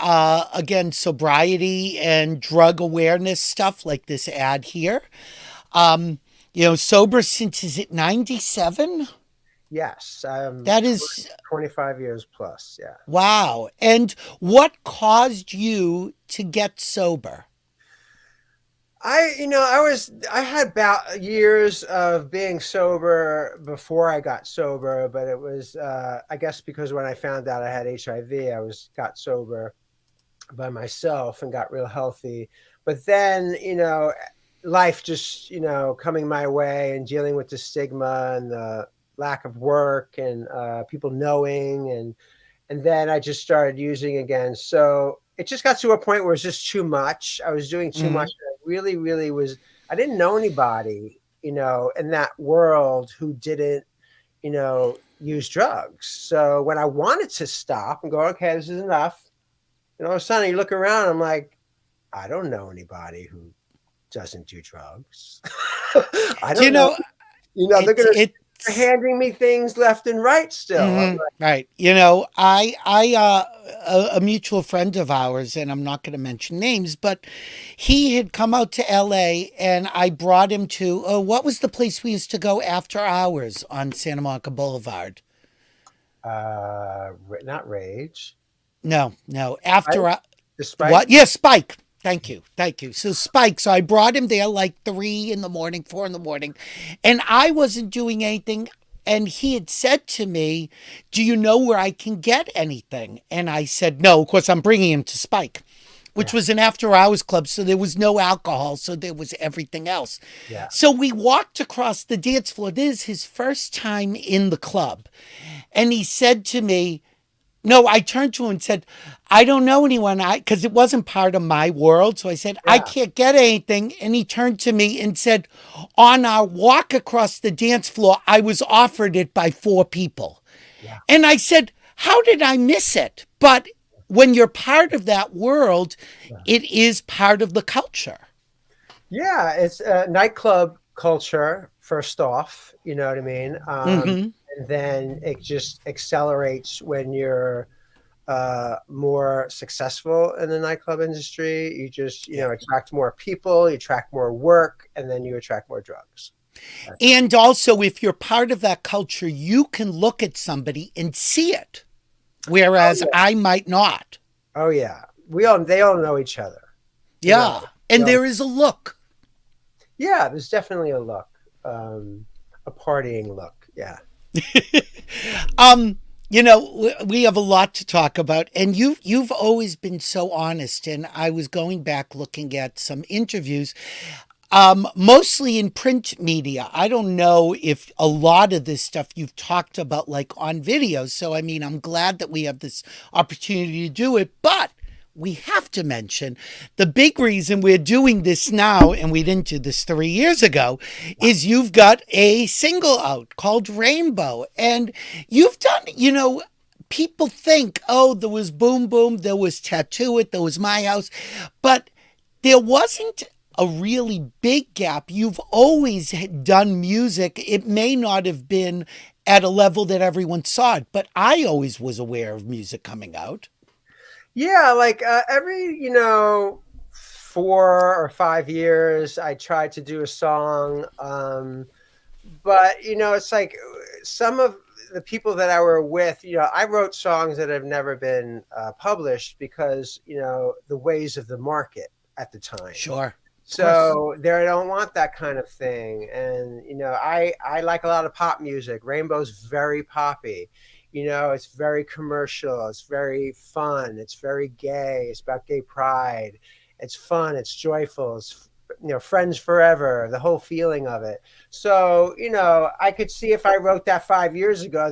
again, sobriety and drug awareness stuff like this ad here. Sober since, is it 97? Yes. That is 25 years plus. Yeah. Wow. And what caused you to get sober? I had about years of being sober before I got sober, but it was, I guess because when I found out I had HIV, got sober by myself and got real healthy. But then, life just, coming my way and dealing with the stigma and the lack of work and people knowing, and then I just started using again. So it just got to a point where it's just too much. I was doing too much. I really, really was. I didn't know anybody, in that world who didn't, use drugs. So when I wanted to stop and go, okay, this is enough. All of a sudden you look around, I'm like, I don't know anybody who doesn't do drugs. I don't know. They're going to handing me things left and right still. Mm-hmm, right. A mutual friend of ours, and I'm not going to mention names, but he had come out to LA and I brought him to, what was the place we used to go after hours on Santa Monica Boulevard? Not Rage. No. After Spike? What? Yeah, Spike. Thank you. So Spike. So I brought him there like 3 in the morning, 4 in the morning, and I wasn't doing anything. And he had said to me, "Do you know where I can get anything?" And I said, "No." Of course, I'm bringing him to Spike, which was an after-hours club, so there was no alcohol, so there was everything else. Yeah. So we walked across the dance floor. This is his first time in the club, and he said to me, no, I turned to him and said, "I don't know anyone," because it wasn't part of my world. So I said, "I can't get anything." And he turned to me and said, "On our walk across the dance floor, I was offered it by 4 people." Yeah. And I said, "How did I miss it?" But when you're part of that world, it is part of the culture. Yeah, it's a nightclub culture, first off, you know what I mean? And then it just accelerates when you're more successful in the nightclub industry. You just, attract more people, you attract more work, and then you attract more drugs. And also, if you're part of that culture, you can look at somebody and see it, whereas I might not. Oh, yeah. They all know each other. Yeah. And there is a look. Yeah, there's definitely a look, a partying look. Yeah. We have a lot to talk about, and you've always been so honest. And I was going back looking at some interviews, mostly in print media. I don't know if a lot of this stuff you've talked about like on videos. So, I mean, I'm glad that we have this opportunity to do it, but we have to mention the big reason we're doing this now, and we didn't do this 3 years ago, is you've got a single out called Rainbow. And you've done, people think, oh, there was Boom Boom, there was Tattoo It, there was My House, but there wasn't a really big gap. You've always done music. It may not have been at a level that everyone saw it, but I always was aware of music coming out. Yeah, like every, 4 or 5 years, I tried to do a song. But, it's like some of the people that I were with, I wrote songs that have never been published because, the ways of the market at the time. Sure. So they don't want that kind of thing. And, I like a lot of pop music. Rainbow's very poppy. It's very commercial. It's very fun. It's very gay. It's about gay pride. It's fun. It's joyful. It's, friends forever, the whole feeling of it. So, I could see if I wrote that 5 years ago,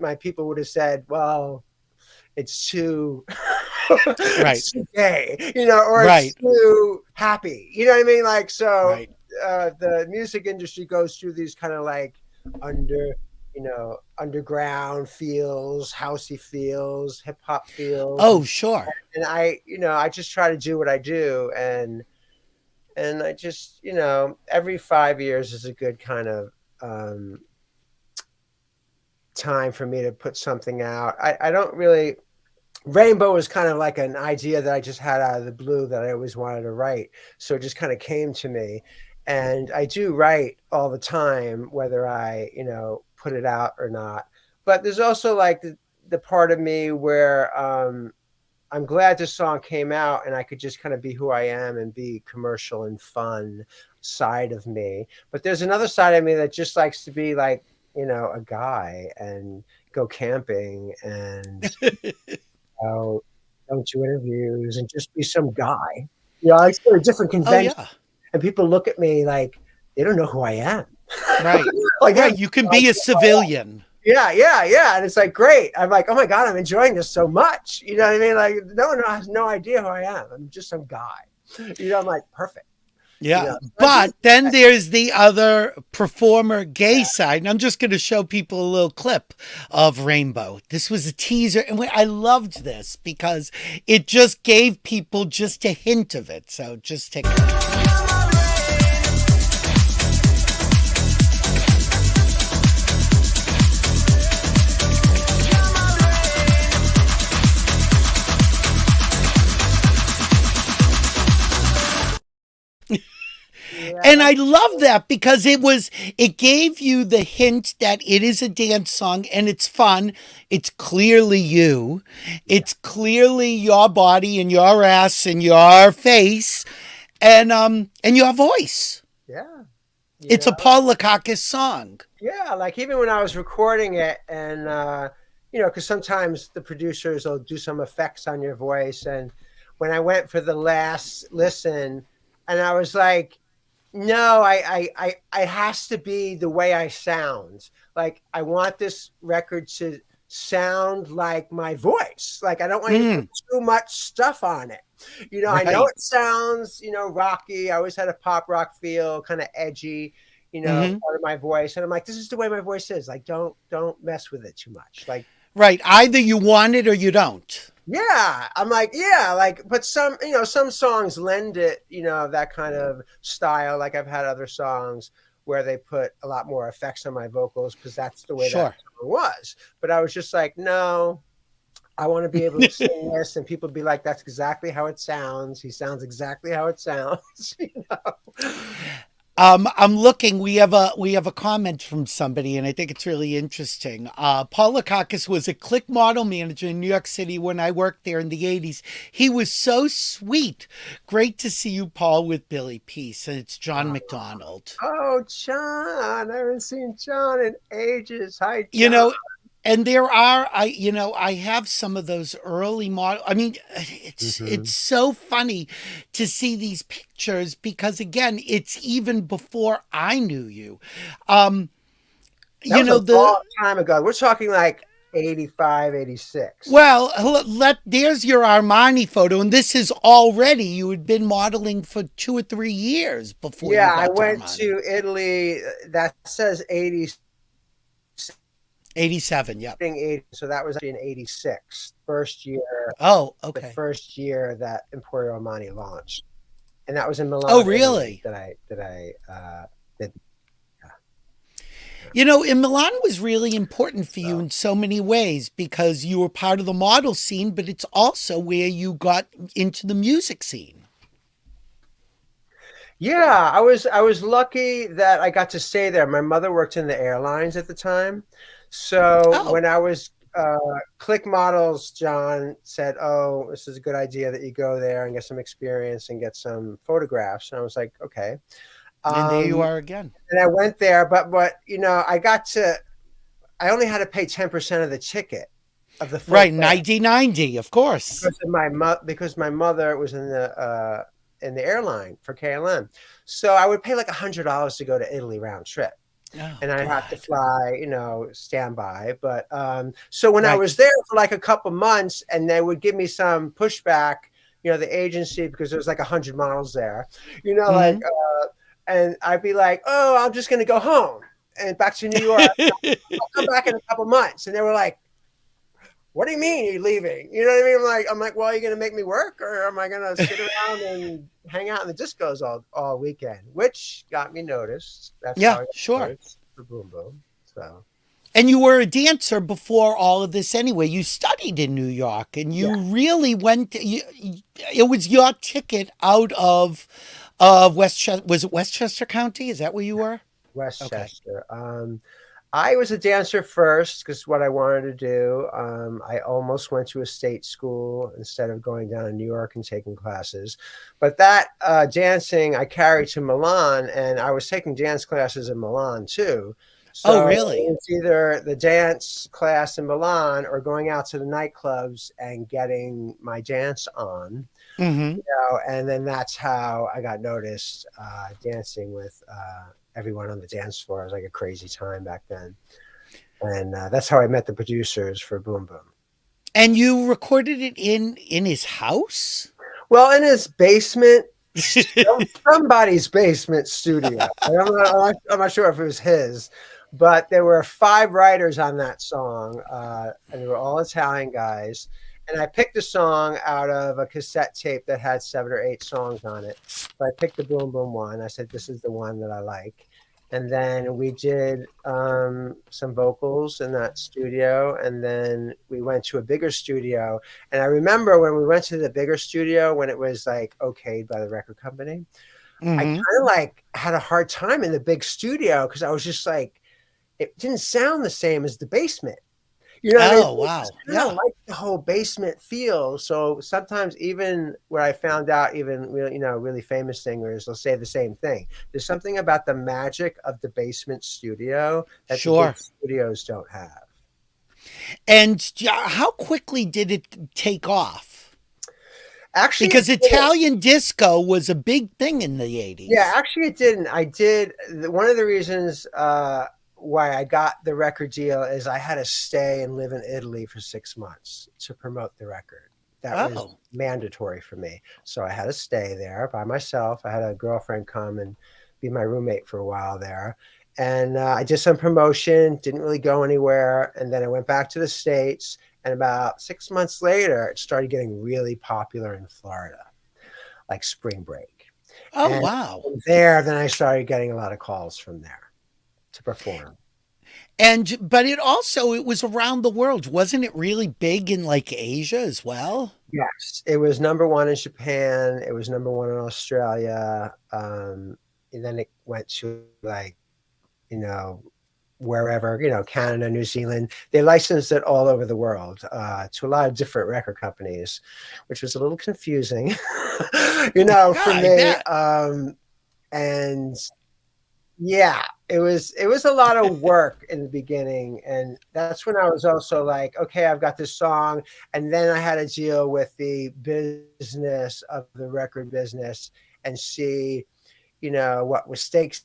my people would have said, well, it's too, it's too gay, or it's too happy. You know what I mean? Like, so the music industry goes through these kind of like underground feels, housey feels, hip hop feels. Oh, sure. And I just try to do what I do. And I just, every 5 years is a good kind of time for me to put something out. I don't really, Rainbow was kind of like an idea that I just had out of the blue that I always wanted to write. So it just kind of came to me. And I do write all the time, whether I, put it out or not. But there's also like the part of me where I'm glad this song came out and I could just kind of be who I am and be commercial and fun side of me. But there's another side of me that just likes to be like, a guy and go camping and don't do interviews and just be some guy. I go to different conventions and people look at me like they don't know who I am. Right. Like, you can be a civilian. Yeah. And it's like, great. I'm like, oh my God, I'm enjoying this so much. You know what I mean? Like, no one has no idea who I am. I'm just some guy. I'm like, perfect. Yeah. But then there's the other performer gay side. And I'm just going to show people a little clip of Rainbow. This was a teaser. And I loved this because it just gave people just a hint of it. So just take a look. And I love that because it gave you the hint that it is a dance song and it's fun. It's clearly you. It's clearly your body and your ass and your face and your voice. Yeah. It's a Paul Lekakis song. Yeah, like even when I was recording it and because sometimes the producers will do some effects on your voice, and when I went for the last listen and I was like, no, I has to be the way I sound. Like I want this record to sound like my voice. Like I don't want you to put too much stuff on it. Right. I know it sounds, rocky. I always had a pop rock feel, kind of edgy, part of my voice. And I'm like, this is the way my voice is. Like, don't mess with it too much. Like, right. Either you want it or you don't. Yeah. I'm like, yeah, like, but some songs lend it, that kind of style. Like I've had other songs where they put a lot more effects on my vocals because that's the way that song was. But I was just like, no, I want to be able to sing this and people be like, that's exactly how it sounds. He sounds exactly how it sounds. I'm looking. We have a comment from somebody, and I think it's really interesting. Paul Lekakis was a Click model manager in New York City when I worked there in the 80s. He was so sweet. Great to see you, Paul, with Billy Peace. And it's John McDonald. Oh, John. I haven't seen John in ages. Hi, John. And there are, I have some of those early model. I mean, it's so funny to see these pictures because again, it's even before I knew you. That was a long time ago. We're talking like 85, 86. Well, there's your Armani photo, and this is already you had been modeling for 2 or 3 years before. Yeah, I went to Italy. That says 80. 87, yeah. So that was in 86, first year. Oh, okay. The first year that Emporio Armani launched, and that was in Milan. Oh, really? That I did. In Milan was really important for you in so many ways because you were part of the model scene, but it's also where you got into the music scene. Yeah, I was lucky that I got to stay there. My mother worked in the airlines at the time. So when I was Click Models, John said, oh, this is a good idea that you go there and get some experience and get some photographs. And I was like, okay. And there you are again. And I went there, but I only had to pay 10% of the ticket of the right, 90, of course. Because my mother was in the airline for KLM. So I would pay like $100 to go to Italy round trip. And I'd have to fly, standby. But so when I was there for like a couple months and they would give me some pushback, the agency, because there was like 100 models there, and I'd be like, oh, I'm just going to go home and back to New York. I'll come back in a couple months. And they were like, what do you mean you're leaving? You know what I mean? I'm like, well, are you going to make me work or am I going to sit around and hang out in the discos all weekend? Which got me noticed. That's how I got noticed for Boom Boom. So. And you were a dancer before all of this anyway. You studied in New York and you really went, it was your ticket out of Westchester. Was it Westchester County? Is that where you were? Westchester. Okay. I was a dancer first because what I wanted to do. I almost went to a state school instead of going down to New York and taking classes. But that dancing I carried to Milan, and I was taking dance classes in Milan too. So really? It's either the dance class in Milan or going out to the nightclubs and getting my dance on. Mm-hmm. And then that's how I got noticed dancing with everyone on the dance floor. It was like a crazy time back then. And that's how I met the producers for Boom Boom. And you recorded it in his house? Well, in his basement, somebody's basement studio. I'm not sure if it was his, but there were 5 writers on that song, and they were all Italian guys. And I picked a song out of a cassette tape that had 7 or 8 songs on it. So I picked the Boom Boom one. I said, this is the one that I like. And then we did some vocals in that studio. And then we went to a bigger studio. And I remember when we went to the bigger studio, when it was like okayed by the record company, I kind of like had a hard time in the big studio because I was just like, it didn't sound the same as the basement. You know what I mean? Oh, wow. I don't like the whole basement feel. So sometimes even where I found out even really, really famous singers, they'll say the same thing. There's something about the magic of the basement studio that the big studios don't have. And how quickly did it take off? Actually, because Italian disco was a big thing in the 80s. Yeah, actually it didn't. I did. One of the reasons why I got the record deal is I had to stay and live in Italy for 6 months to promote the record. That was mandatory for me. So I had to stay there by myself. I had a girlfriend come and be my roommate for a while there. And I did some promotion, didn't really go anywhere. And then I went back to the States. And about 6 months later, it started getting really popular in Florida, like spring break. Oh, wow. From there, then I started getting a lot of calls from there to perform. But it was around the world. Wasn't it really big in like Asia as well? Yes. It was number one in Japan. It was number one in Australia. And then it went to like, wherever, Canada, New Zealand. They licensed it all over the world to a lot of different record companies, which was a little confusing, for me. And yeah, it was a lot of work in the beginning. And that's when I was also like, okay, I've got this song. And then I had to deal with the business of the record business and see, what mistakes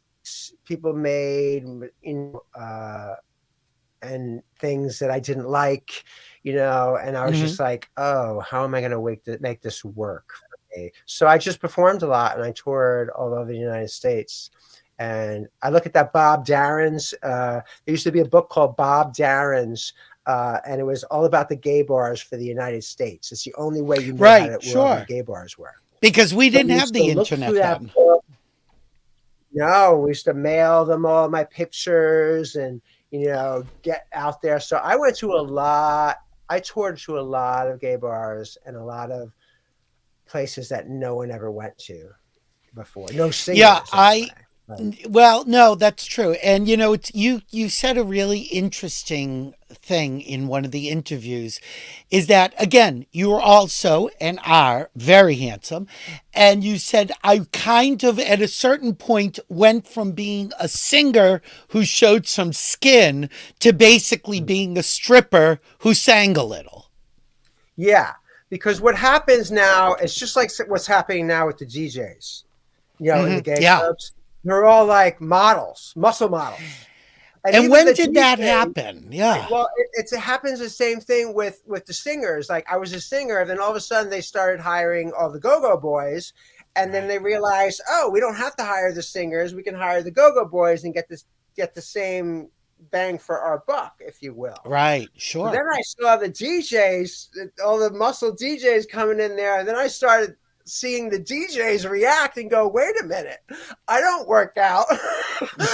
people made, and things that I didn't like, and I was just like, oh, how am I going to make this work for me? So I just performed a lot and I toured all over the United States. And I look at that Bob Darren's, there used to be a book called Bob Darren's, and it was all about the gay bars for the United States. It's the only way you know how the gay bars were. Because we didn't have the internet then. No, we used to mail them all my pictures and, get out there. So I toured to a lot of gay bars and a lot of places that no one ever went to before. No singers. Yeah, well, no, that's true. And, you said a really interesting thing in one of the interviews is that, again, you are also and are very handsome. And you said, I kind of at a certain point went from being a singer who showed some skin to basically being a stripper who sang a little. Yeah, because what happens now is just like what's happening now with the DJs, in the gay clubs. They're all like models, muscle models. And when did that happen? Yeah. Well, it happens the same thing with the singers. Like I was a singer, then all of a sudden they started hiring all the go-go boys. And then they realized, oh, we don't have to hire the singers. We can hire the go-go boys and get the same bang for our buck, if you will. Right, sure. But then I saw the DJs, all the muscle DJs coming in there. And then I started seeing the DJs react and go, wait a minute, I don't work out.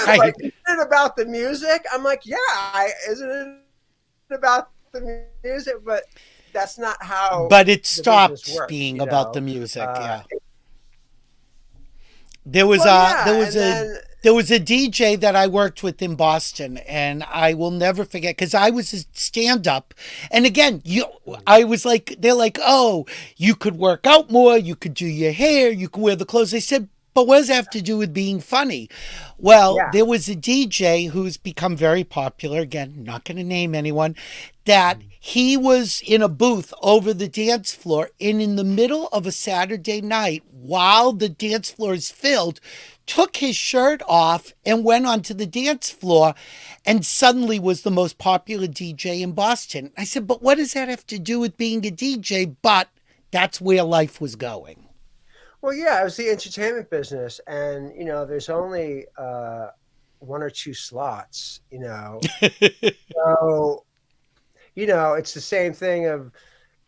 Right. Like, isn't it about the music? I'm like, yeah, isn't it about the music? But that's not how. But it stopped being about the music. Yeah. There was a DJ that I worked with in Boston, and I will never forget because I was a stand-up, and again, I was like, they're like, oh, you could work out more, you could do your hair, you could wear the clothes. They said, but what does that have to do with being funny? Well, there was a DJ who's become very popular. Again, not going to name anyone. That he was in a booth over the dance floor, and in the middle of a Saturday night, while the dance floor is filled, took his shirt off and went onto the dance floor and suddenly was the most popular DJ in Boston. I said, but what does that have to do with being a DJ? But that's where life was going. Well, yeah, it was the entertainment business. And, there's only one or two slots, So, it's the same thing of,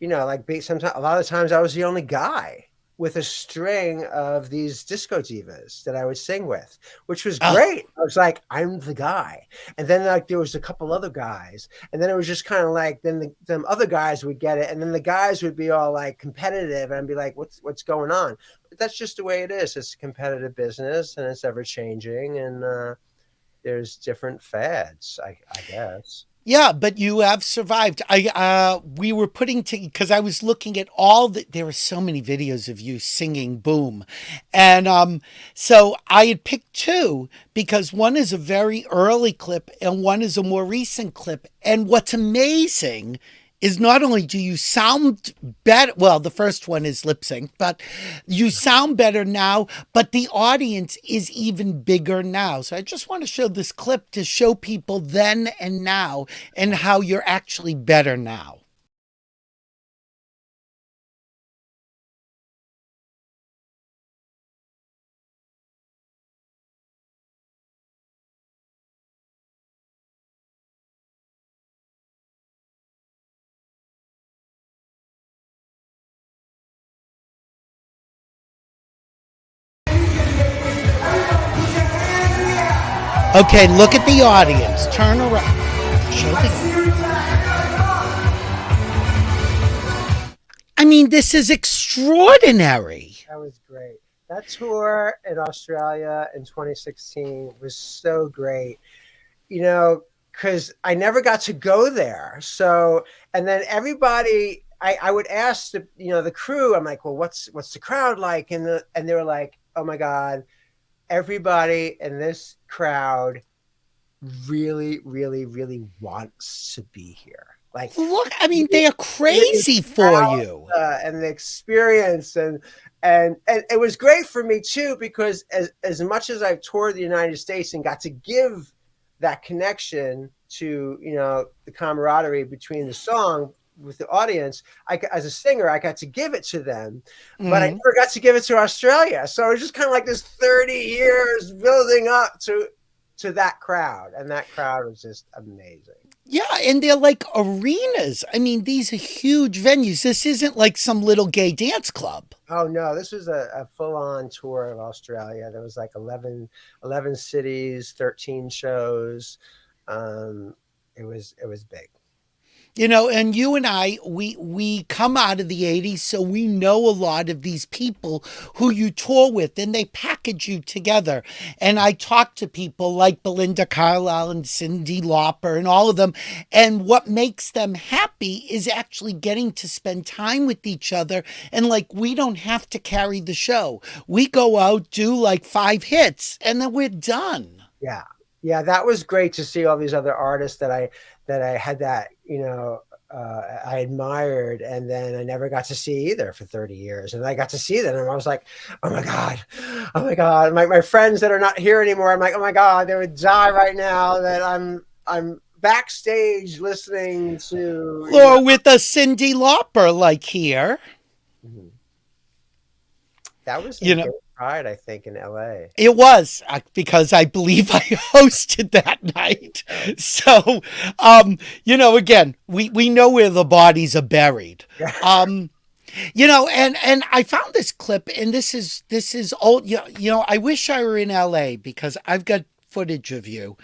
sometimes a lot of times I was the only guy. with a string of these disco divas that I would sing with, which was great. I was like, I'm the guy. And then like there was a couple other guys, and then it was just kind of like then them other guys would get it, and then the guys would be all like competitive, and I'd be like, what's going on? But that's just the way it is. It's a competitive business, and it's ever changing, and there's different fads, I guess. Yeah, but you have survived. We were putting because I was looking at there were so many videos of you singing Boom. And so I had picked two because one is a very early clip and one is a more recent clip. And what's amazing is not only do you sound better, well, the first one is lip sync, but you sound better now, but the audience is even bigger now. So I just want to show this clip to show people then and now and how you're actually better now. Okay, look at the audience. Turn around. Show I mean, this is extraordinary. That was great. That tour in Australia in 2016 was so great, you know, because I never got to go there. So, and then everybody, I would ask the crew, I'm like, well, what's the crowd like? And they were like, oh my God, everybody in this crowd really, really, really wants to be here. Like, look, I mean, they are crazy for you, and the experience, and it was great for me too, because as much as I've toured the United States and got to give that connection to the camaraderie between the song with the audience, as a singer, I got to give it to them, but I never got to give it to Australia. So it was just kind of like this 30 years building up to that crowd, and that crowd was just amazing. Yeah, and they're like arenas. I mean, these are huge venues. This isn't like some little gay dance club. Oh no, this was a full-on tour of Australia. There was like 11 cities, 13 shows. It was big. And you and I, we come out of the 80s, so we know a lot of these people who you tour with, and they package you together. And I talk to people like Belinda Carlisle and Cyndi Lauper and all of them, and what makes them happy is actually getting to spend time with each other. And like, we don't have to carry the show. We go out, do like 5 hits, and then we're done. Yeah, that was great to see all these other artists that I had that, I admired, and then I never got to see either for 30 years. And I got to see them, and I was like, oh my God. My friends that are not here anymore, I'm like, oh my God, they would die right now that I'm backstage listening to. Or with a Cyndi Lauper like here. Mm-hmm. That was Gay Pride, I think, in LA. It was, because I believe I hosted that night. So, again, we know where the bodies are buried. And I found this clip, and this is old. I wish I were in LA because I've got footage of you.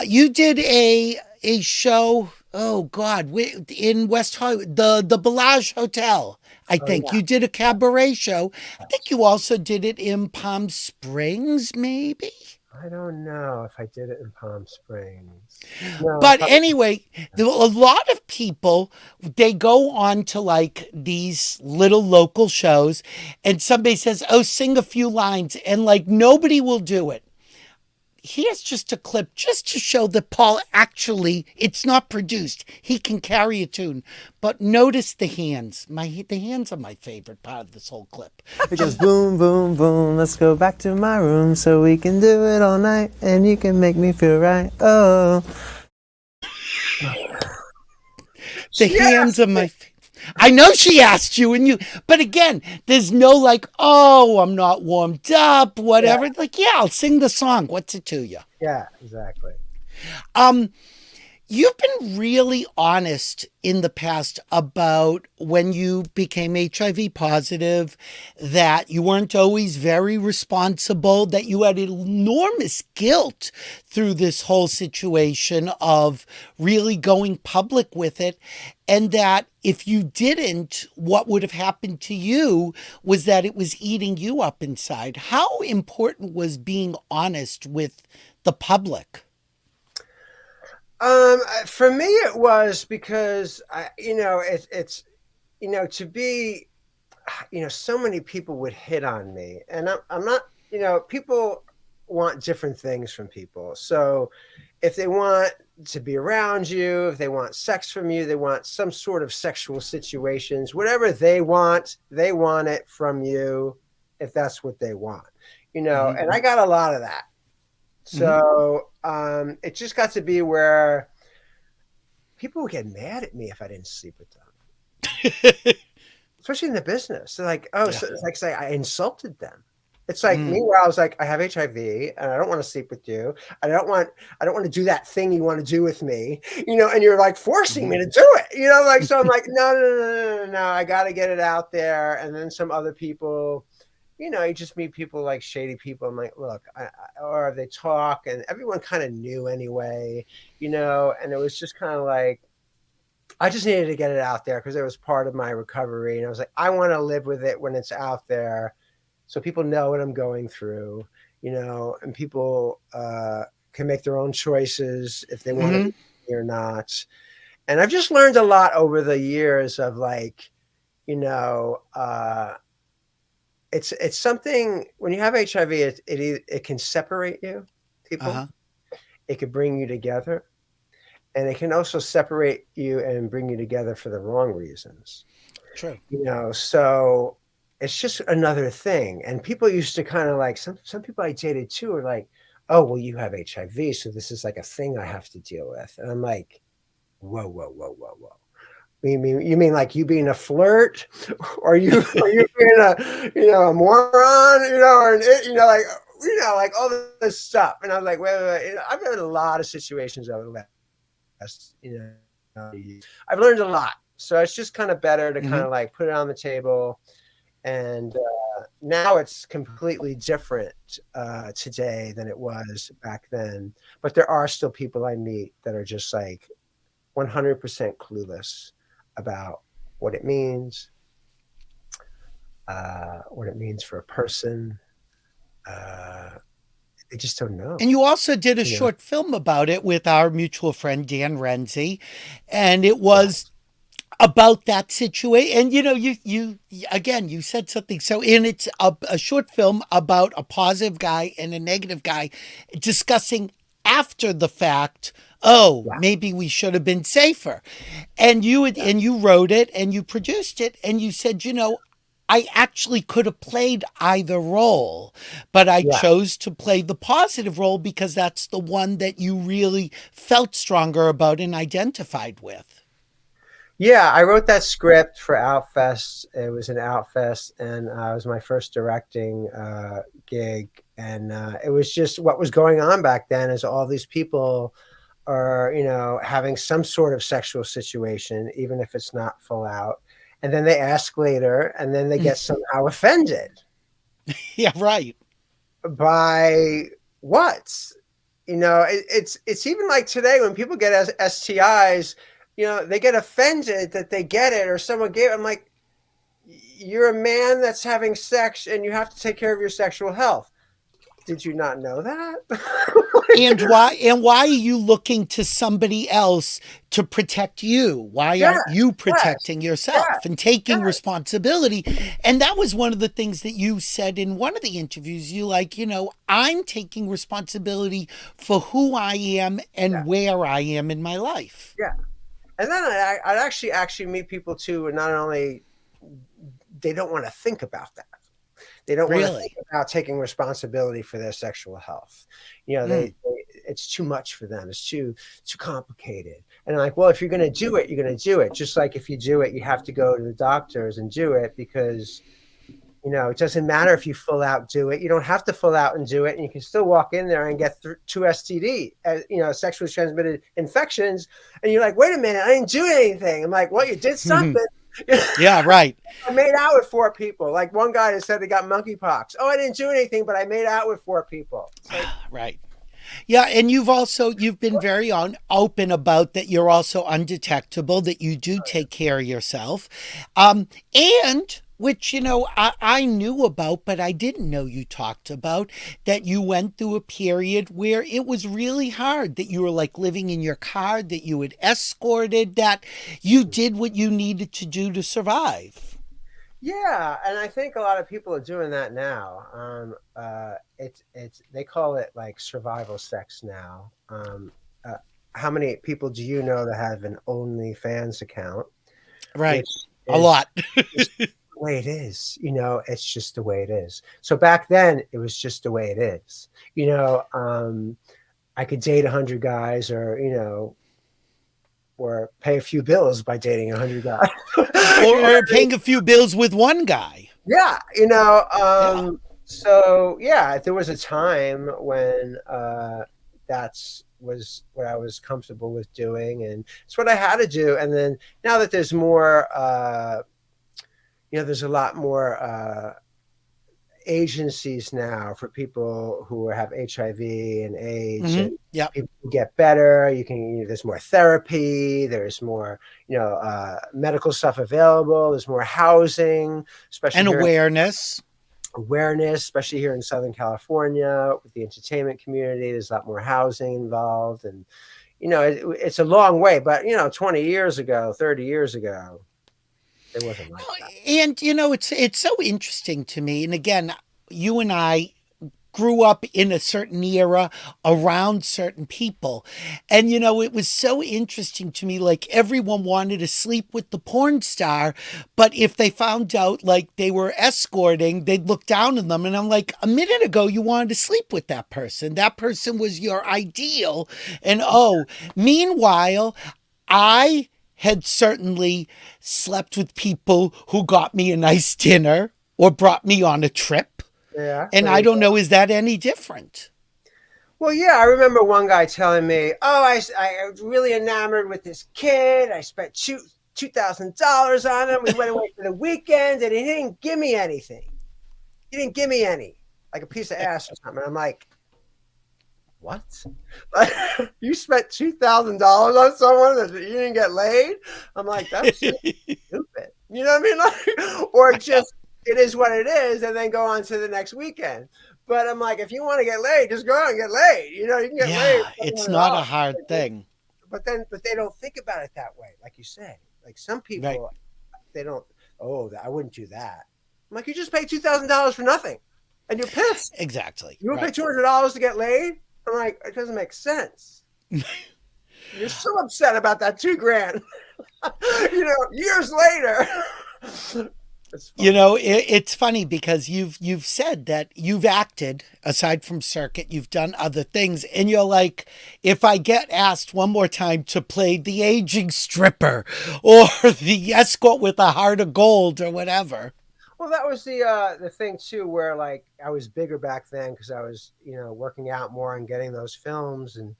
You did a show. Oh God, in West Hollywood, the Bellagio Hotel. I think you did a cabaret show. I think you also did it in Palm Springs, maybe. I don't know if I did it in Palm Springs. No, but anyway, a lot of people, they go on to like these little local shows, and somebody says, oh, sing a few lines, and like nobody will do it. Here's just a clip just to show that Paul actually, it's not produced. He can carry a tune. But notice the hands. The hands are my favorite part of this whole clip. It goes boom, boom, boom. Let's go back to my room so we can do it all night and you can make me feel right. Oh. The hands are my favorite. I know she asked you, but again, there's no like, oh, I'm not warmed up, whatever. Like, I'll sing the song. What's it to you? Yeah, exactly. You've been really honest in the past about when you became HIV positive, that you weren't always very responsible, that you had enormous guilt through this whole situation of really going public with it, and that if you didn't, what would have happened to you was that it was eating you up inside. How important was being honest with the public? For me, it was because it's to be, so many people would hit on me, and I'm not, people want different things from people. So if they want to be around you, if they want sex from you, they want some sort of sexual situations, whatever they want it from you, if that's what they want, and I got a lot of that. So it just got to be where people would get mad at me if I didn't sleep with them, especially in the business. They're like, oh, so it's like say I insulted them. It's like, meanwhile, I was like, I have HIV and I don't want to sleep with you. I don't want to do that thing you want to do with me, and you're like forcing me to do it, so I'm like, no, I got to get it out there. And then some other people, you just meet people like shady people. I'm like, look, or they talk, and everyone kind of knew anyway, and it was just kind of like, I just needed to get it out there because it was part of my recovery. And I was like, I want to live with it when it's out there so people know what I'm going through, and people can make their own choices if they want to be or not. And I've just learned a lot over the years of like, it's something when you have HIV, it can separate you, people. It could bring you together, and it can also separate you and bring you together for the wrong reasons. True. So it's just another thing. And people used to kind of like some people I dated too are like, oh, well, you have HIV, so this is like a thing I have to deal with. And I'm like, whoa. You mean like you being a flirt, or you being a moron, like all this stuff? And I was like, wait. I've had a lot of situations over the last, I've learned a lot. So it's just kind of better to kind of like put it on the table. And now it's completely different today than it was back then. But there are still people I meet that are just like 100% clueless about what it means for a person. They just don't know. And you also did a short film about it with our mutual friend, Dan Renzi. And it was about that situation. And, you said something. So it's a short film about a positive guy and a negative guy discussing after the fact, maybe we should have been safer. And you wrote it and you produced it and you said, I actually could have played either role, but I chose to play the positive role because that's the one that you really felt stronger about and identified with. Yeah, I wrote that script for Outfest. It was an Outfest, and it was my first directing gig. And it was just what was going on back then is all these people are, having some sort of sexual situation, even if it's not full out. And then they ask later, and then they get somehow offended. Yeah, right. By what? It's even like today when people get STIs, they get offended that they get it or someone gave it. I'm like, you're a man that's having sex and you have to take care of your sexual health. Did you not know that? And why are you looking to somebody else to protect you? Why aren't you protecting yourself and taking responsibility? And that was one of the things that you said in one of the interviews. You I'm taking responsibility for who I am and where I am in my life. Yeah. And then I'd actually meet people too, and not only they don't want to think about that. They don't want to think about taking responsibility for their sexual health. It's too much for them. It's too complicated. And I'm like, well, if you're going to do it, you're going to do it. Just like if you do it, you have to go to the doctors and do it because, You know, it doesn't matter if you full out do it. You don't have to full out and do it, and you can still walk in there and get 2 STD, you know, sexually transmitted infections. And you're like, wait a minute, I didn't do anything. I'm like, well, you did something. Yeah, right. I made out with 4 people. Like one guy that said they got monkeypox. Oh, I didn't do anything, but I made out with 4 people. Like, right. Yeah, and you've been very open about that. You're also undetectable, that you do take care of yourself, and which, you know, I knew about, but I didn't know you talked about, that you went through a period where it was really hard, that you were like living in your car, that you had escorted, that you did what you needed to do to survive. yeah, and I think a lot of people are doing that now. It's they call it like survival sex now. How many people do you know that have an OnlyFans account? Right, a lot. The way it is, you know, it's just the way it is. So back then it was just the way it is, you know. I could date 100 guys, or, you know, or pay a few bills by dating 100 guys. or paying a few bills with one guy. Yeah, you know. So yeah, there was a time when was what I was comfortable with doing, and it's what I had to do. And then now that there's more, you know, there's a lot more agencies now for people who have HIV and AIDS. Mm-hmm. And yeah, people get better. There's more therapy. There's more, you know, medical stuff available. There's more housing, especially and awareness, especially here in Southern California with the entertainment community. There's a lot more housing involved, and, you know, it's a long way. But, you know, 20 years ago, 30 years ago, it wasn't like that. And, you know, it's so interesting to me. And again, you and I grew up in a certain era around certain people. And, you know, it was so interesting to me, like everyone wanted to sleep with the porn star, but if they found out like they were escorting, they'd look down on them. And I'm like, a minute ago, you wanted to sleep with that person. That person was your ideal. And meanwhile, I had certainly slept with people who got me a nice dinner or brought me on a trip. Yeah. And I don't know, is that any different? Well, yeah, I remember one guy telling me, oh, I was really enamored with this kid. I spent $2,000 on him. We went away for the weekend, and he didn't give me anything. He didn't give me any, like a piece of ass or something. I'm like, what? You spent $2,000 on someone that you didn't get laid? I'm like, that's stupid. You know what I mean? Like, or just, it is what it is, and then go on to the next weekend. But I'm like, if you want to get laid, just go out and get laid. You know, you can get laid. It's not a hard thing. But they don't think about it that way, like you say. Like some people, right. They don't. Oh, I wouldn't do that. I'm like, you just paid $2,000 for nothing, and you're pissed. Exactly. You would pay $200 to get laid. I'm like, it doesn't make sense. You're so upset about that $2,000. You know, years later. You know, it's funny because you've said that you've acted, aside from circuit, you've done other things, and you're like, if I get asked one more time to play the aging stripper or the escort with a heart of gold or whatever. Well, that was the thing too, where like I was bigger back then because I was, you know, working out more and getting those films, and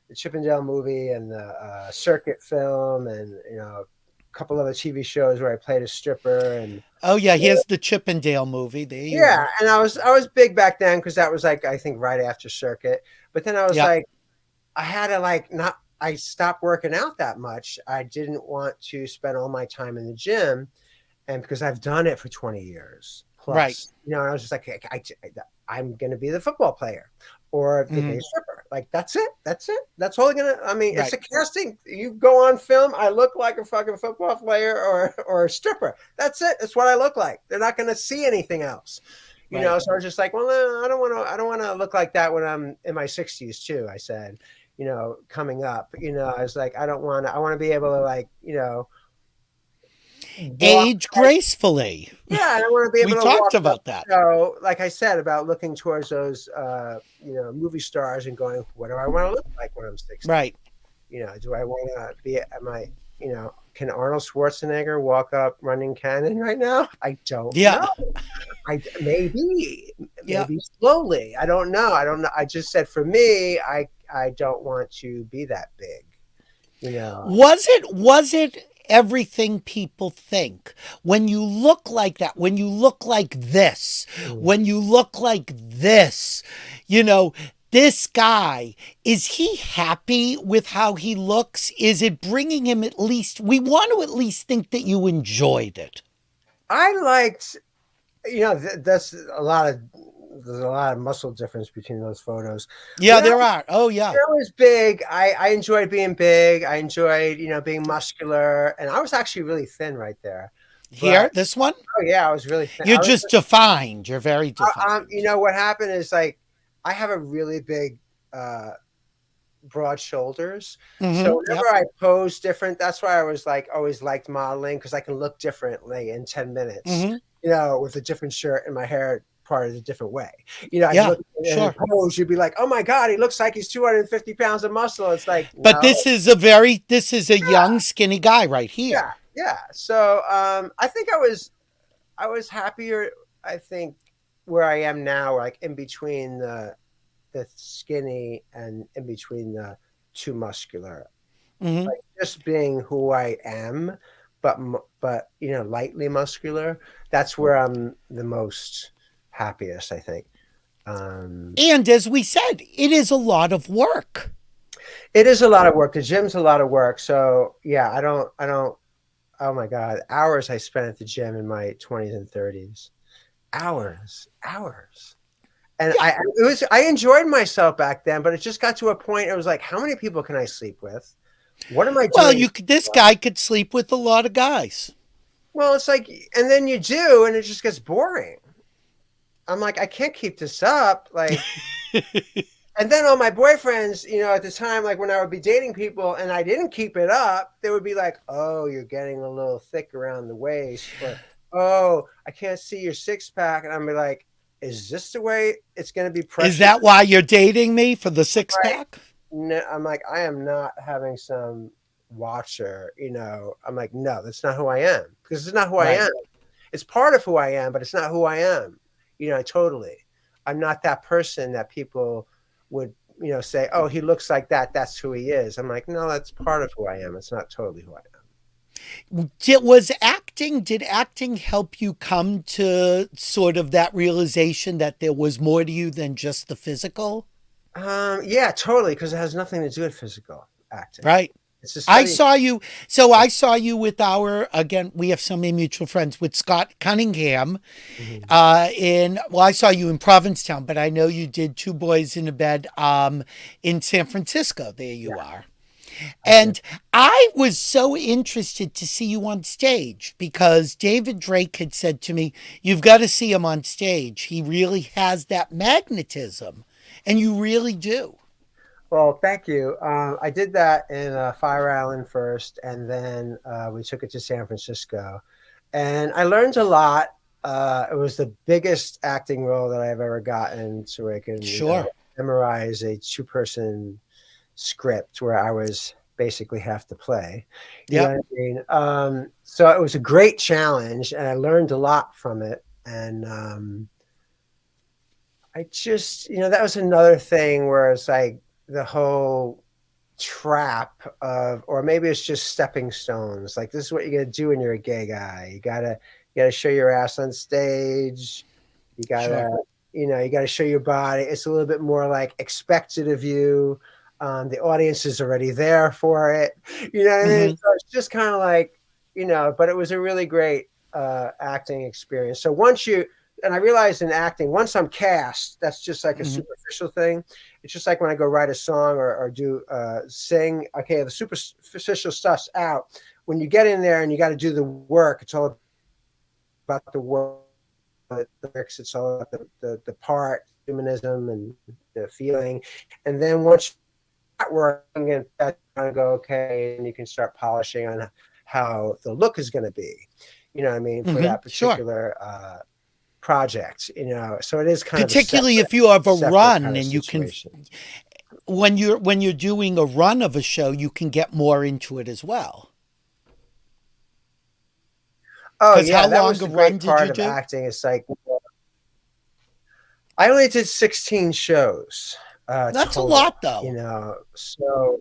the Chippendale movie and the circuit film, and, you know, couple other TV shows where I played a stripper. And here's the Chippendale movie. There you are. And I was big back then because that was like, I think right after circuit. But then I was like, I had to I stopped working out that much. I didn't want to spend all my time in the gym, and because I've done it for 20 years plus, right? You know, and I was just like, I'm going to be the football player or the gay stripper. Like, that's it. That's all it's a casting. You go on film, I look like a fucking football player or a stripper. That's it. That's what I look like. They're not going to see anything else. You know, so I was just like, well, I don't want to look like that when I'm in my 60s too. I said, you know, coming up, you know, I was like, I want to be able to, like, you know, age gracefully. Yeah, I want to be able to. We talked about that. So, like I said, about looking towards those, you know, movie stars and going, what do I want to look like when I'm 60? Right. You know, do I want to be? You know, can Arnold Schwarzenegger walk up running Cannon right now? I don't know. Maybe Yeah. slowly. I don't know. I just said for me, I don't want to be that big. You know. Was it everything people think? When you look like that, when you look like this, when you look like this, you know, this guy, is he happy with how he looks? Is it bringing him at least, we want to at least think that you enjoyed it. I liked, there's a lot of muscle difference between those photos. Yeah, there are. Oh, yeah. I was big. I enjoyed being big. I enjoyed, being muscular. And I was actually really thin right there. Here, this one? Oh, yeah, I was really thin. You're just defined. You're very defined. What happened is, like, I have a really big, broad shoulders. So whenever I pose different, that's why I was like always liked modeling, because I can look differently in 10 minutes, with a different shirt and my hair parted a different way. I look at a pose, you'd be like, oh my God, he looks like he's 250 pounds of muscle. It's like, but no. This is a young, skinny guy right here. Yeah. So I think I was happier, I think, where I am now, like in between the skinny and in between the too muscular, like just being who I am, but lightly muscular. That's where I'm the most happiest, I think. And as we said, it is a lot of work. It is a lot of work. The gym's a lot of work. So yeah, I don't. Oh my God, hours I spent at the gym in my 20s and 30s. Hours. And yeah. I enjoyed myself back then, but it just got to a point. It was like, how many people can I sleep with? What am I doing? Well, this guy could sleep with a lot of guys. Well, it's like, and then you do, and it just gets boring. I'm like, I can't keep this up. Like, and then all my boyfriends, at the time, like when I would be dating people and I didn't keep it up, they would be like, oh, you're getting a little thick around the waist. Or, oh, I can't see your six pack. And I'm like, is this the way it's going to be pressured? Is that why you're dating me, for the six pack? No, I'm like, I am not having some watcher, I'm like, no, that's not who I am, because it's not who I am. It's part of who I am, but it's not who I am. Totally. I'm not that person that people would, say, oh, he looks like that, that's who he is. I'm like, no, that's part of who I am. It's not totally who I am. Did acting help you come to sort of that realization that there was more to you than just the physical? Yeah, totally. Because it has nothing to do with physical acting. Right. I saw you with again, we have so many mutual friends, with Scott Cunningham I saw you in Provincetown, but I know you did Two Boys in a Bed in San Francisco. There you are. And I was so interested to see you on stage, because David Drake had said to me, you've got to see him on stage. He really has that magnetism, and you really do. Well, thank you. I did that in Fire Island first, and then we took it to San Francisco. And I learned a lot. It was the biggest acting role that I've ever gotten, so I can memorize a two-person script where I was basically half the play. You know what I mean? So it was a great challenge, and I learned a lot from it. And I just, that was another thing where it's like the whole trap of, or maybe it's just stepping stones. Like, this is what you got to do when you're a gay guy. You gotta show your ass on stage. You gotta, you gotta show your body. It's a little bit more like expected of you. The audience is already there for it. You know what I mean? So it's just kind of like, but it was a really great acting experience. So and I realized in acting, once I'm cast, that's just like a superficial thing. It's just like when I go write a song or do sing. Okay, the superficial stuff's out. When you get in there and you got to do the work, it's all about the work, the lyrics. It's all about the part, humanism, and the feeling. And then once that working, and that's going to go okay, and you can start polishing on how the look is going to be. You know what I mean? For that particular project, so it is kind particularly of if you have a run kind of and you can, when you're doing a run of a show, you can get more into it as well. Oh yeah, that was the great part of acting. It's like, I only did 16 shows. That's a Total, lot, though. you know. So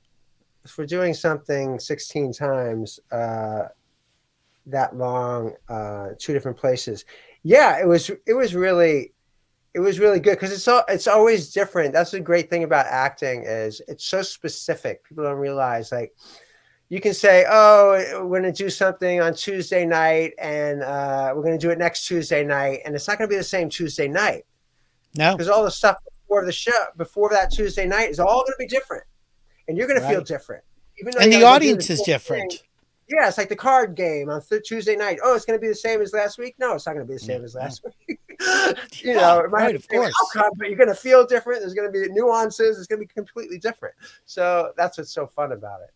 if we're doing something 16 times that long, two different places, yeah, it was really good because it's always different. That's the great thing about acting is it's so specific. People don't realize like you can say, "Oh, we're going to do something on Tuesday night, and we're going to do it next Tuesday night," and it's not going to be the same Tuesday night No. because all the stuff before the show, before that Tuesday night, is all going to be different, and you're going to feel Right. different, even though And you the gotta go do audience is same different. thing. Yeah, it's like the card game on Tuesday night. Oh, it's going to be the same as last week. No, it's not going to be the same as last week. You know, it might have right, the of same course. outcome, but you're going to feel different. There's going to be nuances. It's going to be completely different. So that's what's so fun about it.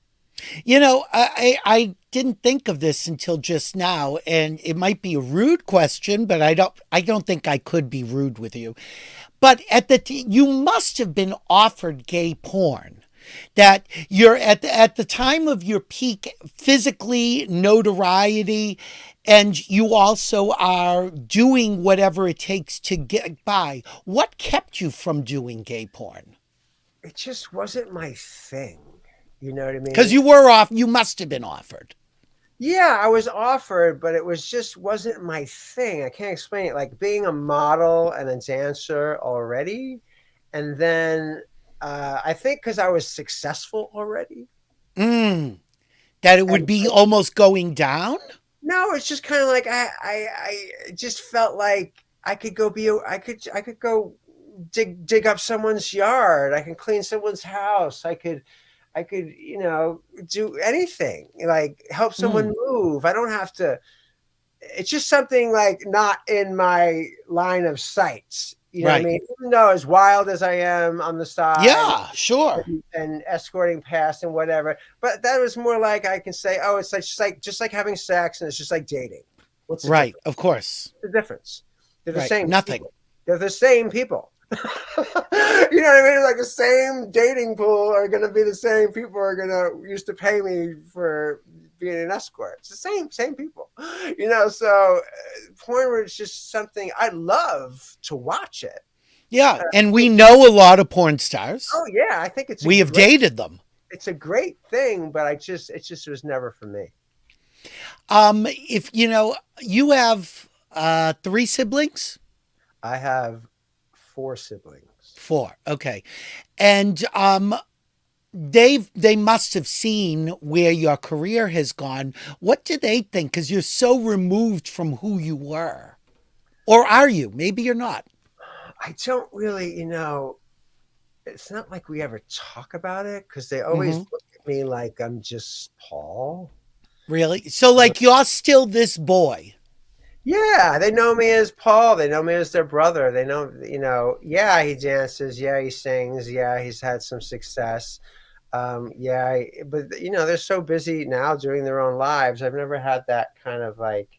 You know, I didn't think of this until just now, and it might be a rude question, but I don't think I could be rude with you. But you must have been offered gay porn. That you're at the time of your peak physically notoriety, and you also are doing whatever it takes to get by. What kept you from doing gay porn? It just wasn't my thing. You know what I mean? Because you must have been offered. Yeah, I was offered, but it was just wasn't my thing. I can't explain it. Like being a model and a dancer already, and then I think because I was successful already. That it would be almost going down? No, it's just kind of like I just felt like I could go I could go dig up someone's yard. I can clean someone's house. I could, you know, do anything, like help someone move. I don't have to. It's just something like not in my line of sight. You know what I mean? Even though as wild as I am on the side, Yeah, sure. and escorting past and whatever, but that was more like I can say, oh, it's like just like having sex, and it's just like dating. What's the Right, difference? of course. The difference? They're the Right, same. nothing. People. They're the same people. You know what I mean? Like the same dating pool are going to be the same people are going to used to pay me for being an escort. It's the same people, you know. So porn was just something I love to watch it. Yeah, and we know a lot of porn stars. Oh yeah, I think we have dated them. It's a great thing, but it just was never for me. If you know, you have 3 siblings. I have 4 siblings. 4, okay, and they must have seen where your career has gone. What do they think? Because you're so removed from who you were, or are you? Maybe you're not. I don't really, you know. It's not like we ever talk about it because they always look at me like I'm just Paul. Really? So, like, you're still this boy. Yeah, they know me as Paul. They know me as their brother. They know, you know, yeah, he dances. Yeah, he sings. Yeah, he's had some success. Yeah, but, you know, they're so busy now doing their own lives. I've never had that kind of like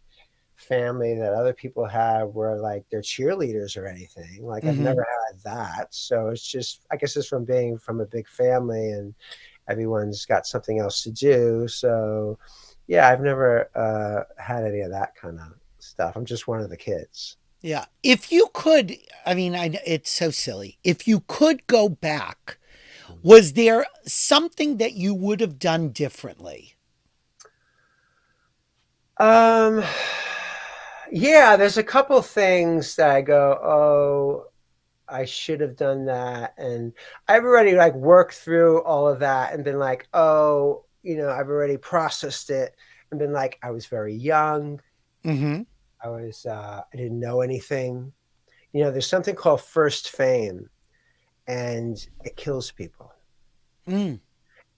family that other people have where like they're cheerleaders or anything. Like I've never had that. So it's just, I guess it's from being from a big family and everyone's got something else to do. So yeah, I've never had any of that kind of stuff. I'm just one of the kids. Yeah. If you could, I mean, it's so silly. If you could go back, was there something that you would have done differently? Yeah, there's a couple things that I go, oh, I should have done that. And I've already like worked through all of that and been like, oh, you know, I've already processed it and been like, I was very young. I didn't know anything. You know, there's something called first fame and it kills people.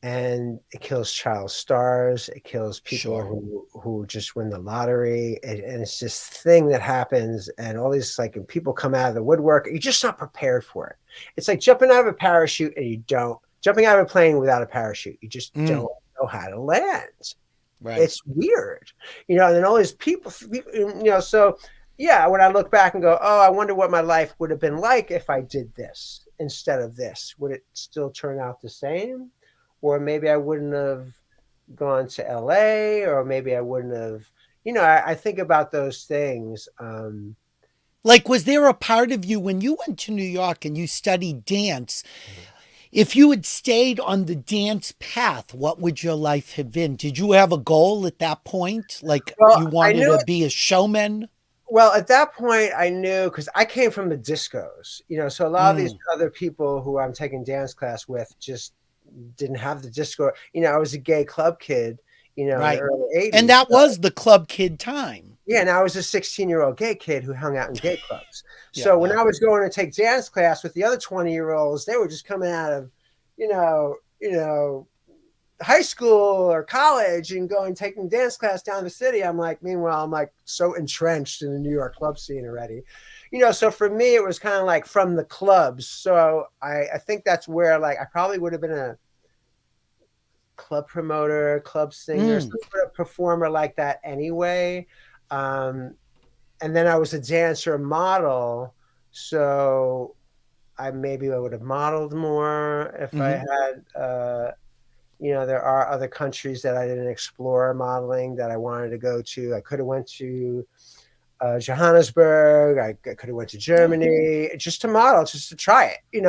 And it kills child stars. It kills people who just win the lottery. And it's this thing that happens. And all these like people come out of the woodwork. You're just not prepared for it. It's like jumping out of a parachute and you don't. Jumping out of a plane without a parachute. You just don't know how to land. Right. It's weird. You know, and then all these people, you know, so yeah, when I look back and go, oh, I wonder what my life would have been like if I did this instead of this. Would it still turn out the same? Or maybe I wouldn't have gone to LA, or maybe I wouldn't have, you know, I think about those things. Like, was there a part of you when you went to New York and you studied dance? If you had stayed on the dance path, what would your life have been? Did you have a goal at that point? Like, Well, you I wanted knew to be a showman? Well, at that point, I knew because I came from the discos, so a lot of these other people who I'm taking dance class with just didn't have the disco. I was a gay club kid, in the Right. early 80s. And that was the club kid time. Yeah, and I was a 16-year-old gay kid who hung out in gay clubs. Yeah, So when wow. I was going to take dance class with the other 20-year-olds, they were just coming out of, high school or college and going taking dance class down the city. Meanwhile, I'm like so entrenched in the New York club scene already. So for me, it was kind of like from the clubs. So I think that's where like I probably would have been a club promoter, club singer, some sort of performer like that anyway. And then I was a dancer model. So I would have modeled more if I had, there are other countries that I didn't explore modeling that I wanted to go to. I could have went to Johannesburg. I could have went to Germany just to model, just to try it,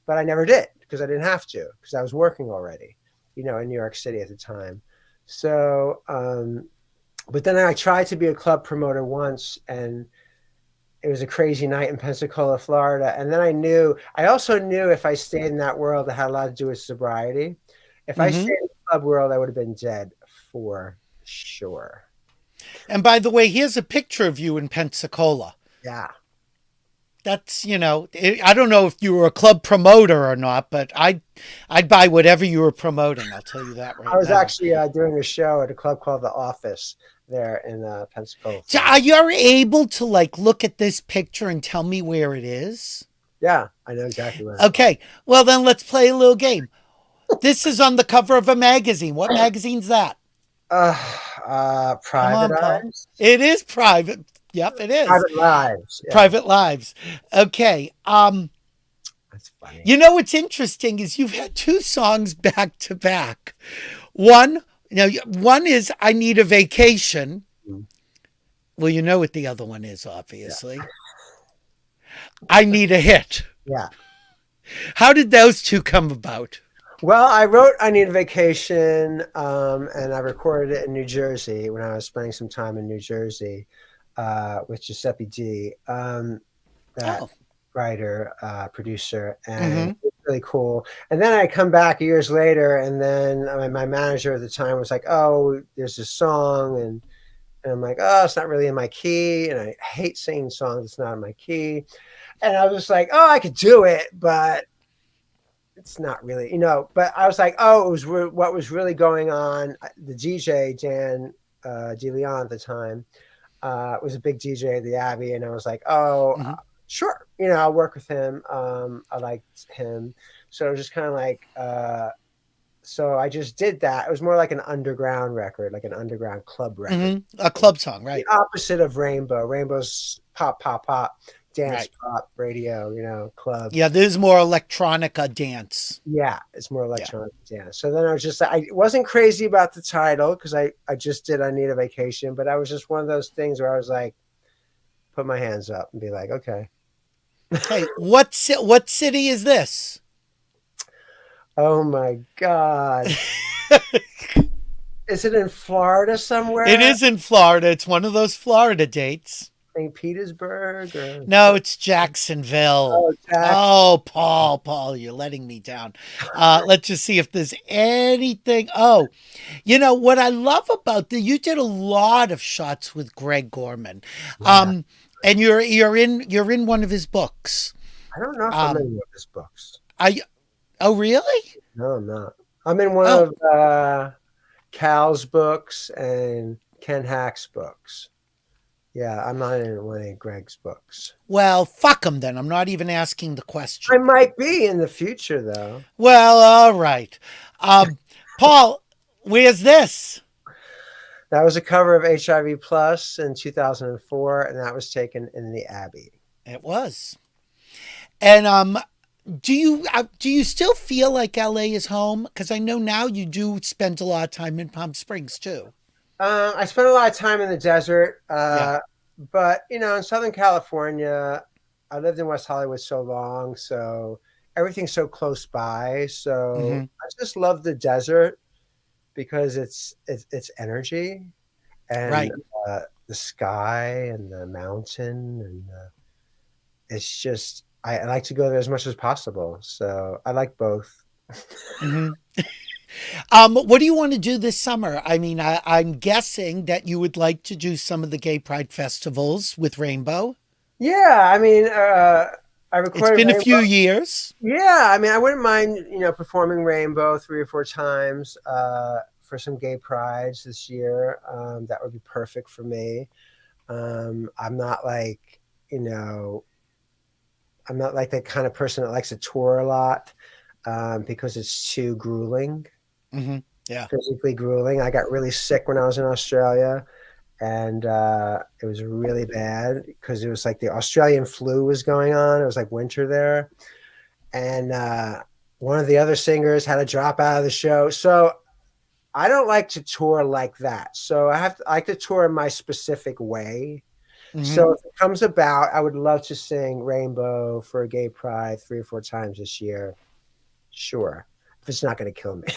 but I never did because I didn't have to because I was working already, in New York City at the time. So, but then I tried to be a club promoter once, and it was a crazy night in Pensacola, Florida. And then I also knew if I stayed in that world, it had a lot to do with sobriety. If I stayed in the club world, I would have been dead for sure. And by the way, here's a picture of you in Pensacola. Yeah. That's, I don't know if you were a club promoter or not, but I'd buy whatever you were promoting. I'll tell you that right now. I was actually doing a show at a club called The Office there in Pensacola. So are you able to look at this picture and tell me where it is? Yeah, I know exactly where. Okay. Well, then let's play a little game. This is on the cover of a magazine. What magazine's that? Private Lives. It is private. Yep, it is. Private Lives. Yeah. Private Lives. Okay. That's funny. What's interesting is you've had two songs back to back. One is I Need a Vacation. Well, you know what the other one is, obviously. Yeah. I Need a Hit. Yeah. How did those two come about? Well, I wrote I Need a Vacation, and I recorded it in New Jersey when I was spending some time in New Jersey with Giuseppe D, that writer, producer, and it was really cool. And then I come back years later, and then my manager at the time was like, "Oh, there's this song," and I'm like, "Oh, it's not really in my key," and I hate singing songs that's not in my key. And I was like, "Oh, I could do it, but it's not really, but I was like, oh, it was what was really going on. The DJ, Dan DeLeon at the time, was a big DJ at the Abbey. And I was like, sure. I'll work with him. I liked him. So it was just kind of like, so I just did that. It was more like an underground record, like an underground club record. A club song, right? The opposite of Rainbow. Rainbow's pop, pop, pop. Dance, pop, radio, club. Yeah, there's more electronica dance. Yeah, it's more electronic dance. So then I was just, I wasn't crazy about the title because I just did I Need a Vacation, but I was just one of those things where I was like, put my hands up and be like, okay. Hey, what city is this? Oh my God. Is it in Florida somewhere? It is in Florida. It's one of those Florida dates. St. Petersburg? Or... No, it's Jacksonville. Oh, Paul, you're letting me down. Let's just see if there's anything. Oh, what I love about you did a lot of shots with Greg Gorman. Yeah. And you're in one of his books. I don't know if I'm in one of his books. Oh, really? No, I'm not. I'm in one of Cal's books and Ken Hack's books. Yeah, I'm not in one of Greg's books. Well, fuck him then. I'm not even asking the question. I might be in the future, though. Well, all right. Paul, where's this? That was a cover of HIV Plus in 2004, and that was taken in the Abbey. It was. And do you still feel like LA is home? Because I know now you do spend a lot of time in Palm Springs, too. I spent a lot of time in the desert, But in Southern California, I lived in West Hollywood so long, so everything's so close by. So Hmm. I just love the desert because it's energy and Right. the sky and the mountain, and it's just I like to go there as much as possible. So I like both. Hmm. What do you want to do this summer? I mean, I'm guessing that you would like to do some of the gay pride festivals with Rainbow. Yeah, I mean, I It's recorded been a Rainbow. few years. Yeah, I mean, I wouldn't mind, performing Rainbow 3 or 4 times for some gay prides this year. That would be perfect for me. I'm not like, you know, I'm not like that kind of person that likes to tour a lot because it's too grueling, Hmm. Yeah. physically grueling. I got really sick when I was in Australia, and it was really bad because it was like the Australian flu was going on. It was like winter there, and one of the other singers had to drop out of the show. So I don't like to tour like that. So I like to tour in my specific way. Hmm. So if it comes about, I would love to sing Rainbow for a gay pride 3 or 4 times this year. Sure. If it's not going to kill me.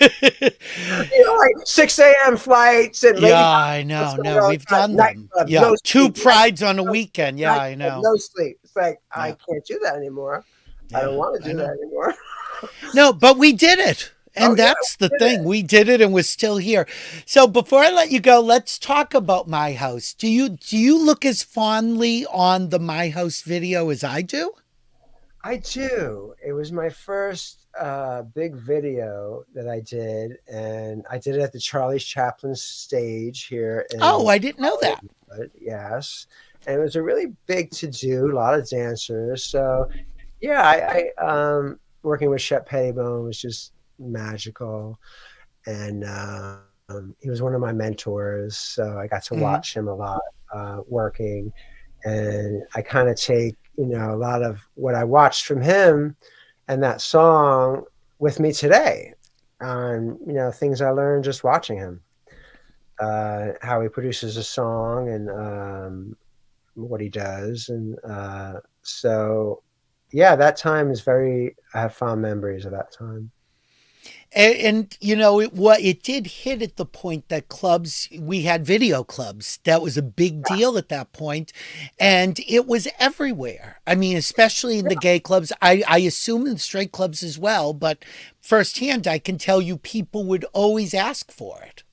Like 6 a.m. flights and Yeah, lady I what's know. going No, on we've done them. nightclub, Yeah. no Two sleep, prides on a weekend. Yeah, I nightclub, know. no sleep. It's like I Yeah. can't do that anymore. I don't Yeah, want to I do that know. anymore. No, but we did it. Oh And yeah, that's the we did thing. it. We did it and we're still here. So before I let you go, let's talk about My House. Do you look as fondly on the My House video as I do? I do. It was my first big video that I did, and I did it at the Charlie Chaplin stage here Oh, in I didn't know that. Hollywood. Yes, and it was a really big to do. A lot of dancers. So yeah, I working with Shep Pettibone was just magical, and he was one of my mentors. So I got to Hmm. watch him a lot working, and I kind of take a lot of what I watched from him and that song with me today on things I learned just watching him, how he produces a song and what he does, and so yeah, that time is very. I have fond memories of that time. And it did hit at the point that we had video clubs. That was a big deal at that point, and it was everywhere. I mean, especially in the gay clubs. I assume in the straight clubs as well, but firsthand, I can tell you people would always ask for it.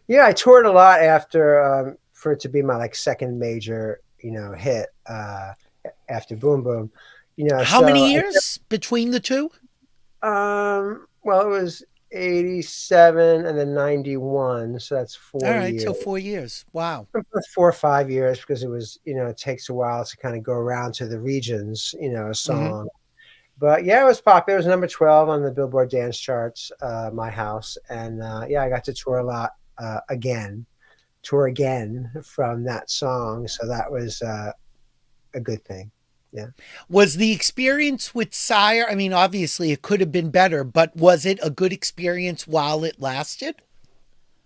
Yeah, I toured a lot after for it to be my like second major hit after Boom Boom. How So many years between the two? well, it was 87 and then 91, so that's All 4 right, years. so 4 years. Wow. 4 or 5 years because it was, it takes a while to kind of go around to the regions, a Hmm. song. But yeah, it was popular. It was number 12 on the Billboard dance charts, My House. And yeah, I got to tour a lot tour again from that song. So that was a good thing. Yeah. Was the experience with Sire? I mean, obviously it could have been better, but was it a good experience while it lasted?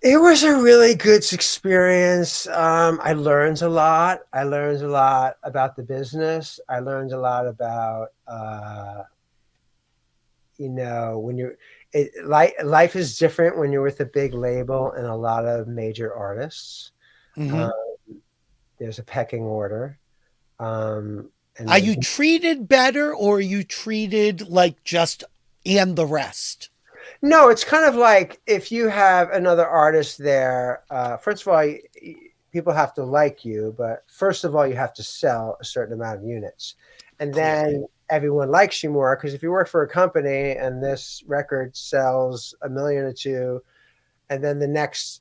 It was a really good experience. I learned a lot. I learned a lot about the business. I learned a lot about, when life is different when you're with a big label and a lot of major artists. Hmm. Um, there's a pecking order. And Are there's you treated better or are you treated like just and the rest? No, it's kind of like if you have another artist there, first of all, people have to like you, but first of all, you have to sell a certain amount of units. And Clearly. then everyone likes you more because if you work for a company and this record sells a million or two, and then the next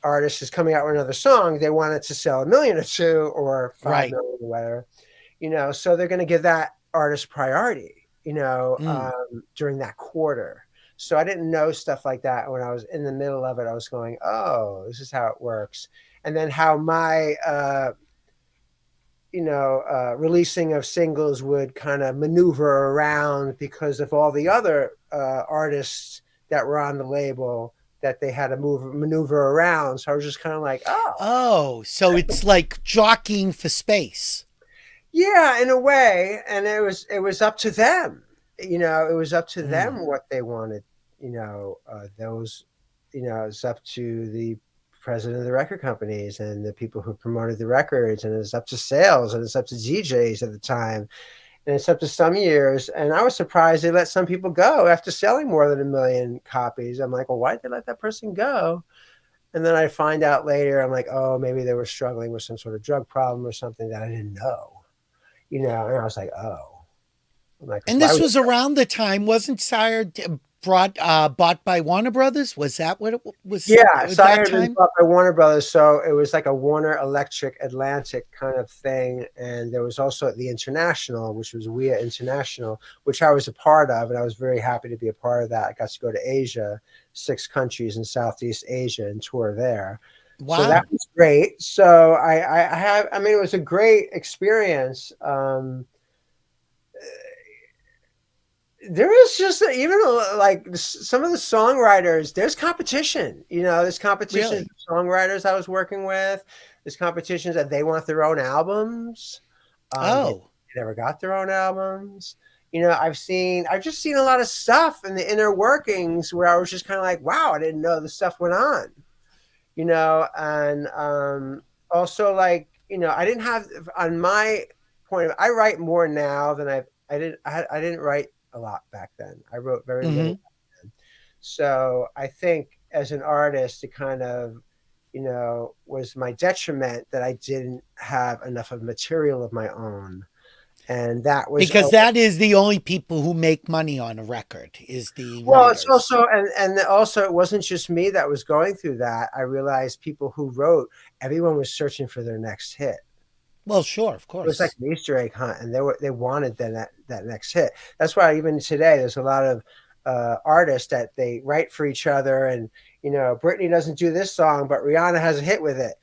artist is coming out with another song, they want it to sell a million or two or five Right. million or whatever, so they're going to give that artist priority, Mm. during that quarter. So I didn't know stuff like that. When I was in the middle of it, I was going, oh, this is how it works. And then how my, releasing of singles would kind of maneuver around because of all the other artists that were on the label that they had to maneuver around. So I was just kind of like, Oh, so it's like jockeying for space. yeah, in a way. And it was up to them. It was up to them what they wanted. It's up to the president of the record companies and the people who promoted the records, and it's up to sales, and it's up to DJs at the time, and it's up to some years. And I was surprised they let some people go after selling more than 1 million copies. I'm like, well, why did they let that person go? And then I find out later, I'm like, oh, maybe they were struggling with some sort of drug problem or something that I didn't know. And I was like, oh. I'm like, And this was around the time, wasn't Sire bought by Warner Brothers? Was that what it was? Yeah, Sire had been bought by Warner Brothers, so it was like a Warner Electric Atlantic kind of thing. And there was also the International, which was WEA International, which I was a part of, and I was very happy to be a part of that. I got to go to Asia, 6 countries in Southeast Asia, and tour there. Wow. So that was great. So it was a great experience. There is just even like some of the songwriters, there's competition, there's competition really? Songwriters I was working with, there's competitions that they want their own albums. They never got their own albums. I've just seen a lot of stuff in the inner workings where I was just kind of like, wow, I didn't know the stuff went on, and also like, I didn't have, on my point of, I write more now than I didn't write a lot back then. I wrote very little back then. So I think as an artist, it kind of, was my detriment that I didn't have enough of material of my own. And that was because that is the only people who make money on a record is the writers. It's also, and also it wasn't just me that was going through that. I realized people who wrote, everyone was searching for their next hit. Well, sure, of course. It was like an Easter egg hunt, and they wanted that next hit. That's why even today there's a lot of artists that they write for each other, and Britney doesn't do this song, but Rihanna has a hit with it.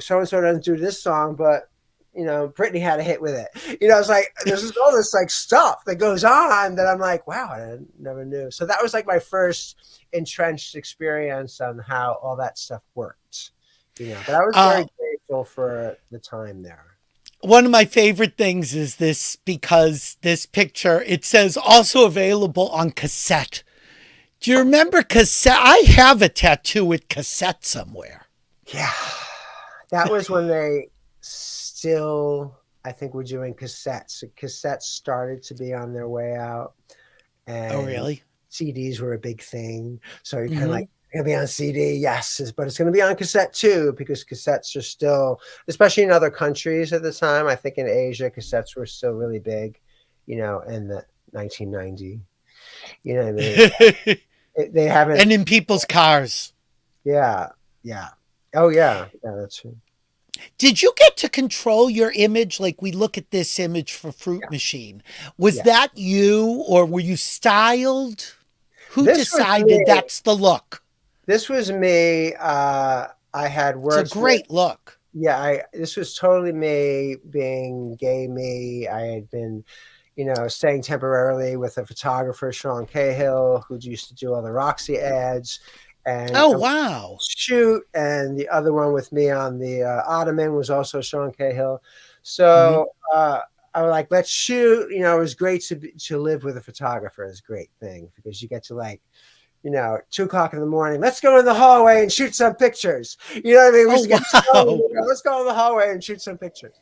So and so doesn't do this song, but Britney had a hit with it. It's like there's all this like stuff that goes on that I'm like, wow, I never knew. So that was like my first entrenched experience on how all that stuff worked. But I was very grateful for the time there. One of my favorite things is this, because this picture, it says also available on cassette. Do you remember cassette? I have a tattoo with cassette somewhere. Yeah. That was when they still, I think, were doing cassettes. Cassettes started to be on their way out. And really? CDs were a big thing. So you kind of like, going to be on CD, yes, but it's going to be on cassette too, because cassettes are still, especially in other countries at the time. I think in Asia, cassettes were still really big, in the 1990. You know what I mean? They haven't. And in people's cars. Yeah. Oh, yeah. Yeah, that's true. Did you get to control your image? Like we look at this image for Fruit Machine. Was that you, or were you styled? Who decided that's the look? This was me. I had worked. It's a great look. Yeah, this was totally me being gay me. I had been, staying temporarily with a photographer, Sean Cahill, who used to do all the Roxy ads. And wow. Shoot. And the other one with me on the Ottoman was also Sean Cahill. So I was like, let's shoot. It was great to live with a photographer. It's a great thing because you get to like, 2:00 in the morning, let's go in the hallway and shoot some pictures. You know what I mean? Let's go in the hallway and shoot some pictures.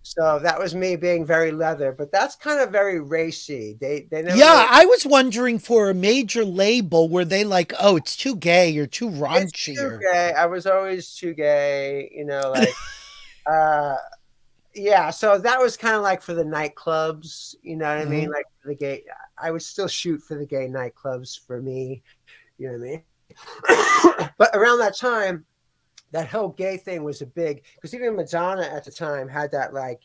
So that was me being very leather, but that's kind of very racy. They never. Yeah, I was wondering for a major label, were they like, oh, it's too gay or too raunchy? It's too gay. I was always too gay, yeah, so that was kind of like for the nightclubs, you know what I mean? Like the gay, I would still shoot for the gay nightclubs for me, you know what I mean? But around that time, that whole gay thing was a big, because even Madonna at the time had that like,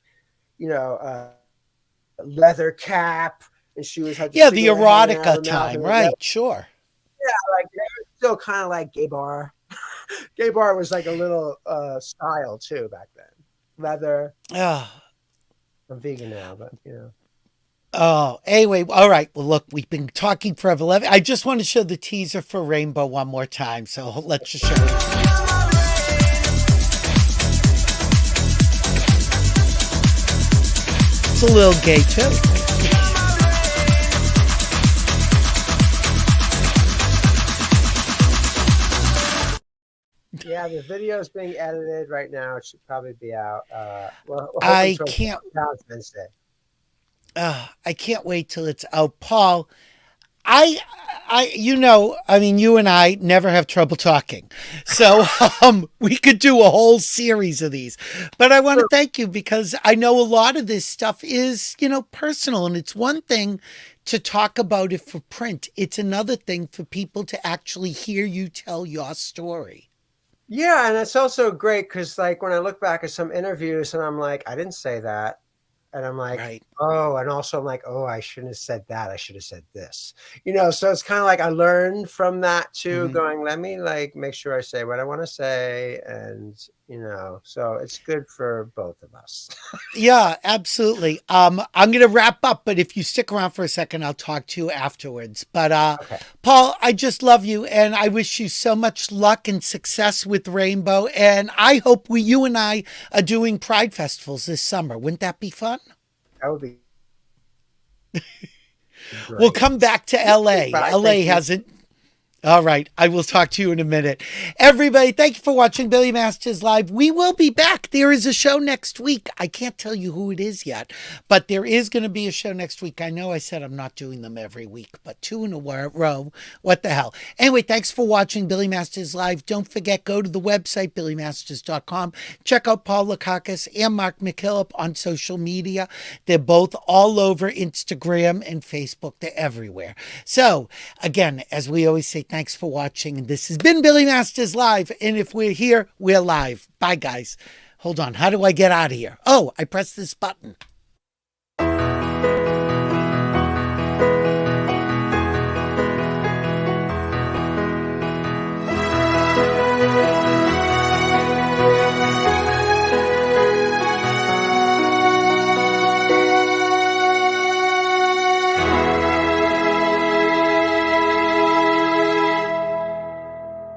leather cap, and she was like, the erotica time, right? Sure. Yeah, like it was still kind of like gay bar. Gay bar was like a little style too back then. Leather. Yeah. I'm vegan now, but Oh, anyway, all right. Well, look, we've been talking forever. I just want to show the teaser for Rainbow one more time. So let's just show it. It's a little gay too. Yeah, the video is being edited right now. It should probably be out. I can't. Wednesday. I can't wait till it's out, Paul. You and I never have trouble talking. So we could do a whole series of these. But I want to thank you because I know a lot of this stuff is, personal. And it's one thing to talk about it for print. It's another thing for people to actually hear you tell your story. Yeah, and it's also great because, like, when I look back at some interviews and I'm like, I didn't say that. And I'm like, right. Oh, and also I'm like, oh, I shouldn't have said that. I should have said this, so it's kind of like I learned from that too, going, let me make sure I say what I want to say. And, so it's good for both of us. Yeah, absolutely. I'm going to wrap up, but if you stick around for a second, I'll talk to you afterwards. But okay. Paul, I just love you. And I wish you so much luck and success with Rainbow. And I hope you and I are doing Pride festivals this summer. Wouldn't that be fun? That would be great. We'll come back to LA. LA hasn't. All right. I will talk to you in a minute. Everybody, thank you for watching Billy Masters Live. We will be back. There is a show next week. I can't tell you who it is yet, but there is going to be a show next week. I know I said I'm not doing them every week, but 2 in a row. What the hell? Anyway, thanks for watching Billy Masters Live. Don't forget, go to the website, billymasters.com. Check out Paul Lekakis and Mark MacKillop on social media. They're both all over Instagram and Facebook. They're everywhere. So, again, as we always say, thanks for watching. And this has been Billy Masters Live. And if we're here, we're live. Bye, guys. Hold on. How do I get out of here? Oh, I press this button.